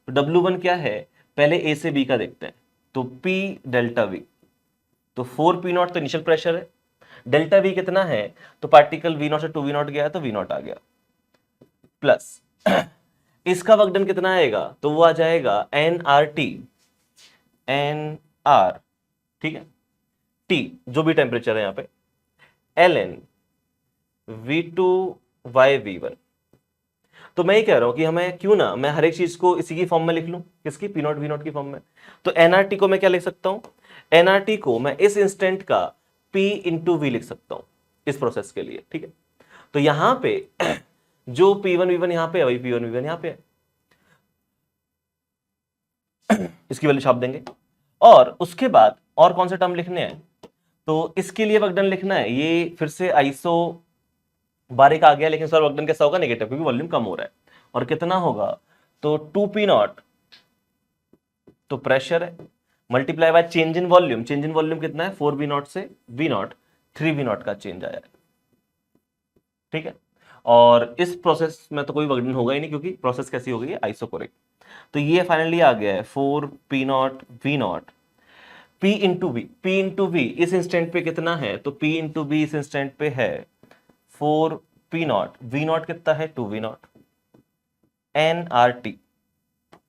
तो W1 क्या है, पहले A से B का देखते हैं, तो P डेल्टा V, तो 4P0 तो इनिशियल प्रेशर है, डेल्टा V कितना है, तो पार्टिकल V0 से 2V0 गया है तो V0 आ गया, प्लस इसका वर्क डन कितना आएगा, तो वो आ जाएगा nRT NR, ठीक है, T जो भी टेम्परेचर है यहां पे, ln V2/V1। तो मैं ये कह रहा हूं कि हमें क्यों ना मैं हर एक चीज को इसी की फॉर्म में लिख लूं, किसकी, P0 V0 की फॉर्म में। तो nRT को मैं क्या लिख सकता हूं, nRT को मैं इस इंस्टेंट का P इंटू V लिख सकता हूं इस प्रोसेस के लिए, ठीक है। तो यहां पे जो P1 V1 यहां पे है वही P1 V1 यहां पे है, इसकी वैल्यू छाप देंगे। और उसके बाद और कौन से टर्म लिखने हैं, तो इसके लिए वर्क डन लिखना है, ये फिर से आइसो बारिक आ गया, लेकिन सर वर्क डन कैसा होगा, नेगेटिव, क्योंकि वॉल्यूम कम हो रहा है। और कितना होगा, तो 2P0 तो प्रेशर है, multiply by change in volume, change in volume कितना है, 4V0 से V0, 3V0 का चेंज आया है, ठीक है। और इस प्रोसेस में तो कोई वर्क डन होगा ही नहीं क्योंकि प्रोसेस कैसी हो गई है, आइसोकोरिक। तो ये फाइनली आ गया है 4P0 V0 P into V, P into V इस इंस्टेंट पे कितना है, तो P इंटू वी इस इंस्टेंट पे है 4P0, V0 कितना है 2V0, nRT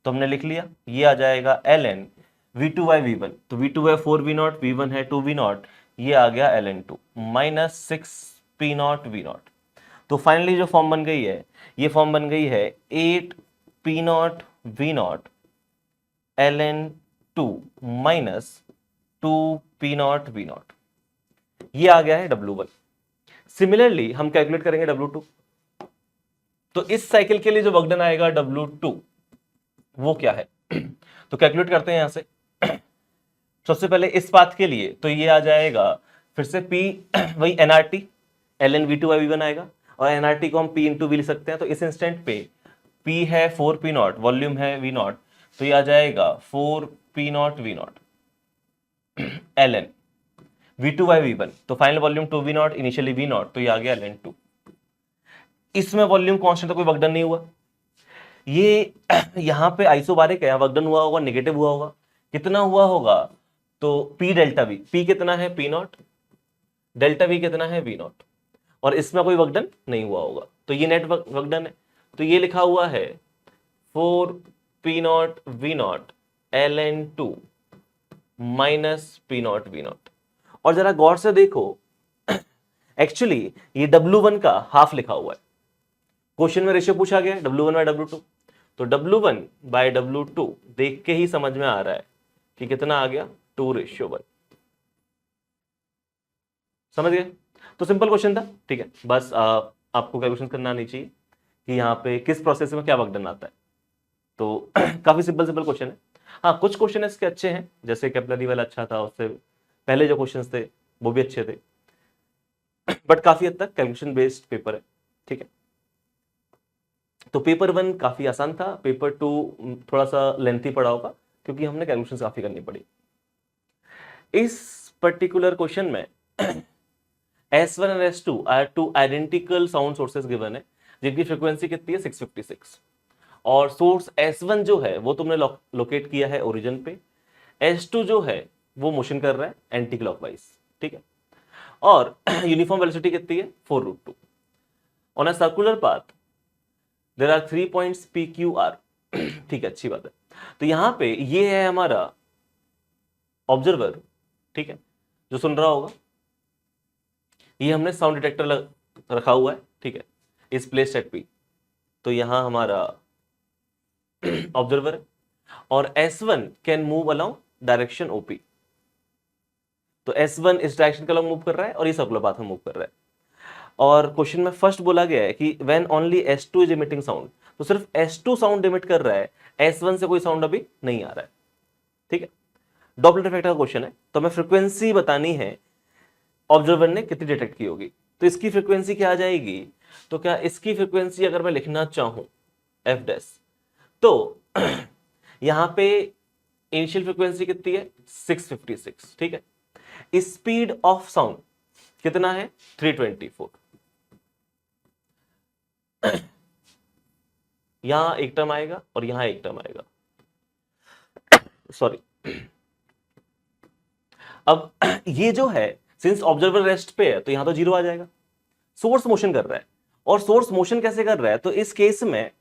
तो हमने लिख लिया, ये आ जाएगा ln V2/V1, तो V2/4V0, V1 है 2V0, ये आ गया ln2 माइनस 6P0 V0। तो फाइनली जो फॉर्म बन गई है, ये फॉर्म बन गई है 8P0 V0 ln2 minus 2P0 V0, ये आ गया है W1। सिमिलरली हम कैलकुलेट करेंगे W2, तो इस साइकिल के लिए जो वर्क डन आएगा W2 वो क्या है, तो कैलकुलेट करते हैं यहां से। सबसे पहले इस पाथ के लिए तो ये आ जाएगा फिर से P वही nRT ln V2/V1 आएगा, और nRT को हम P इंटू V लिख सकते हैं। तो इस इंस्टेंट पे P है 4P0, वॉल्यूम है V0, तो ये आ जाएगा 4P0 V0 ln V2/V1, तो final volume 2V0, initially V0, तो ये आ गया ln2। इसमें वॉल्यूम कांस्टेंट है, कोई वर्क डन नहीं हुआ। ये यहाँ पे आइसोबारिक है, यहाँ वर्क डन हुआ होगा, नेगेटिव हुआ होगा, कितना हुआ होगा, तो पी डेल्टा वी, पी कितना है पी नॉट, डेल्टा वी कितना है वी नॉट, और इसमें कोई वर्क डन नहीं हुआ होगा, तो ये नेट वर्क डन है। तो ये लिखा हुआ है 4 P naught V naught L N two minus P naught V naught. और जरा गौर से देखो, एक्चुअली ये W1 का हाफ लिखा हुआ है। क्वेश्चन में रेशियो पूछा गया है W1 बाय W2, तो W1 बाय W2 देख के ही समझ में आ रहा है कि कितना आ गया 2:1। समझ गए? तो सिंपल क्वेश्चन था, ठीक है। बस आपको कैलकुलेशन करना नहीं चाहिए कि यहाँ पे किस प्रोसेस में क्या वर्क डन आता है। तो काफी सिंपल क्वेश्चन है। हाँ, कुछ क्वेश्चन इसके अच्छे हैं, जैसे कैपिलरी वाला अच्छा था, उससे पहले जो क्वेश्चंस थे वो भी अच्छे थे, बट काफी हद तक कैलकुलेशन बेस्ड पेपर है, ठीक है। तो पेपर 1 काफी आसान था, पेपर 2 थोड़ा सा लेंथी पड़ा होगा क्योंकि हमने कैलकुलेशन काफी करनी पड़ी। इस पर्टिकुलर क्वेश्चन में S1 और S2 are two identical sound sources given है, जिनकी फ्रीक्वेंसी कितनी है 656, और सोर्स S1 जो है वो तुमने लोकेट किया है ओरिजिन पे, S2 जो है वो मोशन कर रहा है एंटी क्लॉकवाइज, ठीक है, और यूनिफॉर्म वेलोसिटी कितनी है 4√2 on a circular path, there are 3 points P Q R। ठीक है, अच्छी बात है। तो यहां पे ये है हमारा ऑब्जर्वर, ठीक है, जो सुन रहा होगा। ये हमने साउंड डिटेक्टर रखा हुआ है, ठीक है, इस प्लेस एट P। तो यहां हमारा ऑब्जर्वर है, और S1 can move along direction OP। तो S1 इस डायरेक्शन के अलोंग मूव कर रहा है और ये सर्कुलर पाथ में मूव कर रहा है। और क्वेश्चन में फर्स्ट बोला गया है कि when only S2 is emitting sound, तो सिर्फ S2 साउंड इमिट कर रहा है, S1 से कोई साउंड अभी नहीं आ रहा है, ठीक है। डॉपलर इफेक्ट का क्वेश्चन है, तो हमें फ्रीक्वेंसी बतानी है ऑब्जर्वर ने कितनी डिटेक्ट की होगी। तो इसकी फ्रीक्वेंसी क्या आ जाएगी, तो क्या इसकी फ्रीक्वेंसी अगर मैं लिखना चाहूं f डैश, तो यहां पे इनिशियल फ्रीक्वेंसी कितनी है 656, ठीक है। स्पीड ऑफ साउंड कितना है 324। यहां एक टर्म आएगा और यहां एक टर्म आएगा, सॉरी। अब ये जो है, सिंस ऑब्जर्वर रेस्ट पे है तो यहां तो 0 आ जाएगा। सोर्स मोशन कर रहा है, और सोर्स मोशन कैसे कर रहा है, तो इस केस में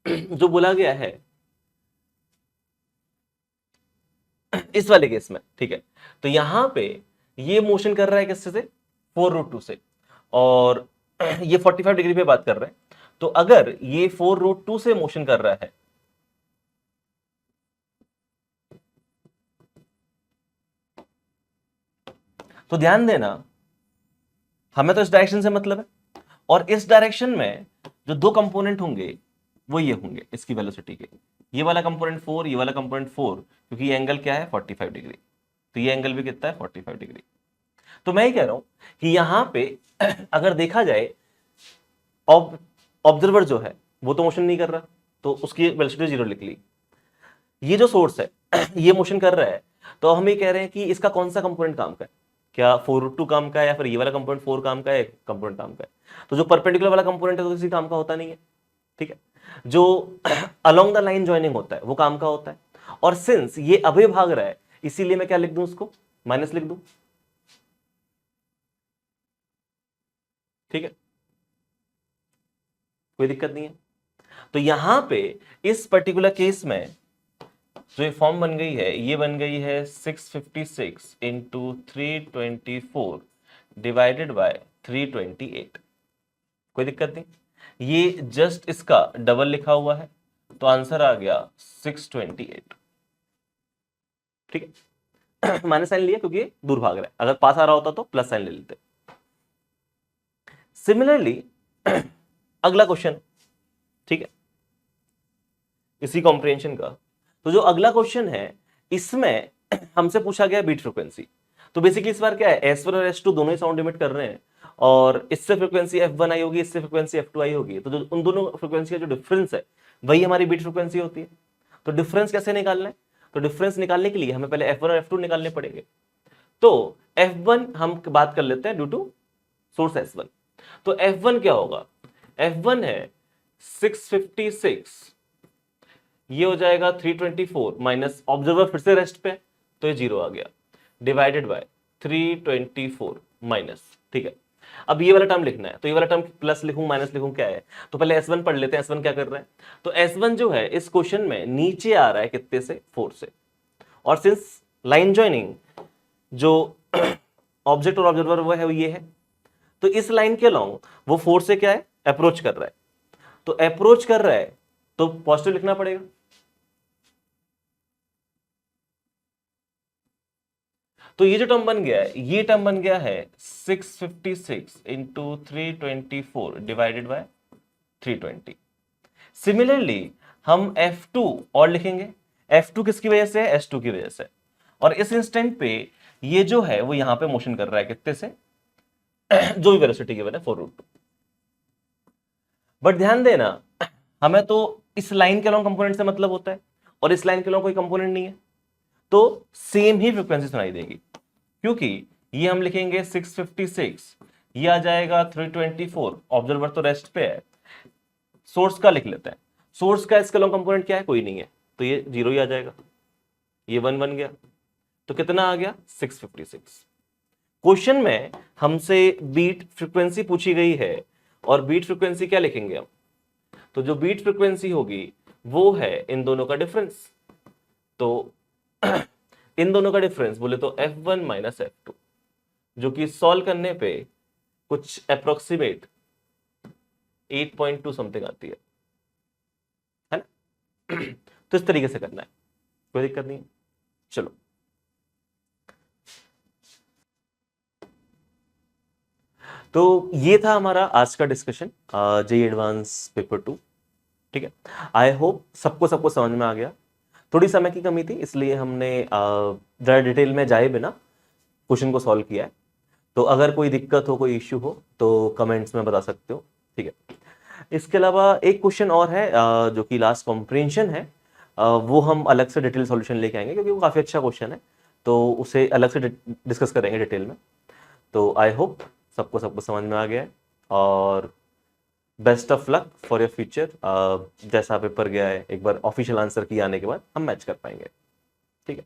जो बोला गया है, इस वाले केस में, ठीक है, तो यहां पे ये मोशन कर रहा है किससे से 4√2 से, और ये 45 डिग्री पे बात कर रहे हैं। तो अगर ये 4√2 से मोशन कर रहा है, तो ध्यान देना, हमें तो इस डायरेक्शन से मतलब है, और इस डायरेक्शन में जो दो कंपोनेंट होंगे वो ये होंगे इसकी वेलोसिटी के, ये वाला कंपोनेंट 4, ये वाला कंपोनेंट 4, क्योंकि ये एंगल क्या है 45 डिग्री, तो ये एंगल भी कितना है 45 डिग्री। तो मैं ही कह रहा हूं कि यहां पे अगर देखा जाए, ऑब्जर्वर जो है वो तो मोशन नहीं कर रहा, तो उसकी वेलोसिटी 0 लिख ली। ये जो सोर्स है ये मोशन कर रहा है, तो हम ये कह रहे हैं कि इसका कौन सा कंपोनेंट काम का है, क्या 4√2 काम का है, या फिर ये वाला कंपोनेंट 4 काम का है, कंपोनेंट काम का है। तो जो परपेंडिकुलर वाला कंपोनेंट है तो किसी काम का होता नहीं है, ठीक है। जो अलोंग द लाइन ज्वाइनिंग होता है वो काम का होता है, और सिंस ये अभय भाग रहा है, इसीलिए मैं क्या लिख दूं, उसको माइनस लिख दूं, ठीक है, कोई दिक्कत नहीं है। तो यहां पे इस पर्टिकुलर केस में जो ये फॉर्म बन गई है, ये बन गई है 656 इंटू 324 डिवाइडेड बाय 328। कोई दिक्कत नहीं, ये जस्ट इसका डबल लिखा हुआ है, तो आंसर आ गया 628, ठीक है। माइनस साइन लिया क्योंकि दूर भाग रहा है, अगर पास आ रहा होता तो प्लस साइन ले लेते। सिमिलरली अगला क्वेश्चन, ठीक है, इसी कॉम्प्रिहेंशन का। तो जो अगला क्वेश्चन है, इसमें हमसे पूछा गया बीट फ्रीक्वेंसी। तो बेसिकली इस बार क्या है, S1 और S2 दोनों ही साउंड इमिट कर रहे हैं, और इससे फ्रीक्वेंसी F1 आई होगी, इससे फ्रीक्वेंसी F2 आई होगी, तो जो उन दोनों फ्रीक्वेंसी का जो डिफरेंस है वही हमारी बीट फ्रीक्वेंसी होती है। तो डिफरेंस कैसे निकालना है, तो डिफरेंस निकालने के लिए हमें पहले F1 और F2 निकालने पड़ेंगे। तो F1 हम बात कर लेते हैं ड्यू टू सोर्स S1, तो F1 क्या होगा? F1 है 656, ये हो जाएगा 324 माइनस ऑब्जर्वर फिर से रेस्ट पे है, तो ये 0 आ गया, डिवाइडेड बाय 324 माइनस, ठीक है। अब ये वाला टर्म लिखना है, तो ये वाला टर्म प्लस लिखूं माइनस लिखूं क्या है? तो पहले S1 पढ़ लेते हैं, S1 क्या कर रहा है। तो S1 जो है इस क्वेश्चन में नीचे आ रहा है कितने से? 4 से, और सिंस लाइन ज्वाइनिंग जो ऑब्जेक्ट और ऑब्जर्वर वो है, वो ये है, तो इस लाइन के अलोंग वो 4 से क्या है? अप्रोच कर रहा है। तो अप्रोच कर रहा है तो पॉजिटिव लिखना पड़ेगा। तो ये जो टर्म बन गया है, ये टर्म बन गया है 656 इंटू 324 डिवाइडेड बाय 320। सिमिलरली हम F2 और लिखेंगे। F2 किसकी वजह से है? S2 की वजह से। और इस इंस्टेंट पे ये जो है वो यहां पे मोशन कर रहा है कितने से? जो भी वेलोसिटी गिवन है 4√2। बट ध्यान देना, हमें तो इस लाइन के अलोंग कंपोनेंट से मतलब होता है, और इस लाइन के अलोंग कोई कंपोनेंट नहीं है, तो सेम ही फ्रीक्वेंसी सुनाई देगी, क्योंकि ये हम लिखेंगे 656, ये आ जाएगा 324, ऑब्जर्वर तो रेस्ट पे है। सोर्स का लिख लेते हैं, सोर्स का इसके अलोंग कंपोनेंट क्या है? कोई नहीं है, तो ये 0 ही आ जाएगा, ये 1 बन गया, तो कितना आ गया? 656। क्वेश्चन में हमसे बीट फ्रीक्वेंसी पूछी गई है, और बीट फ्रीक्वेंसी क्या लिखेंगे हम? तो जो बीट फ्रीक्वेंसी होगी वो है इन दोनों का डिफरेंस। तो इन दोनों का डिफरेंस बोले तो F1 माइनस F2, जो कि सॉल्व करने पे कुछ अप्रोक्सीमेट 8.2 समथिंग आती है ना? तो इस तरीके से करना है, कोई दिक्कत नहीं है। चलो, तो ये था हमारा आज का डिस्कशन जेईई एडवांस पेपर 2, ठीक है। आई होप सबको समझ में आ गया। थोड़ी समय की कमी थी, इसलिए हमने ज़्यादा डिटेल में जाए बिना क्वेश्चन को सॉल्व किया है। तो अगर कोई दिक्कत हो, कोई इश्यू हो, तो कमेंट्स में बता सकते हो, ठीक है। इसके अलावा एक क्वेश्चन और है जो कि लास्ट कॉम्प्रिहेंशन है, वो हम अलग से डिटेल सॉल्यूशन लेके आएंगे, क्योंकि वो काफ़ी अच्छा क्वेश्चन है, तो उसे अलग से डिस्कस करेंगे डिटेल में। तो आई होप सबको समझ में आ गया है, और best of luck for your future. जैसा पेपर गया है, एक बार ऑफिशियल आंसर की आने के बाद हम मैच कर पाएंगे, ठीक है।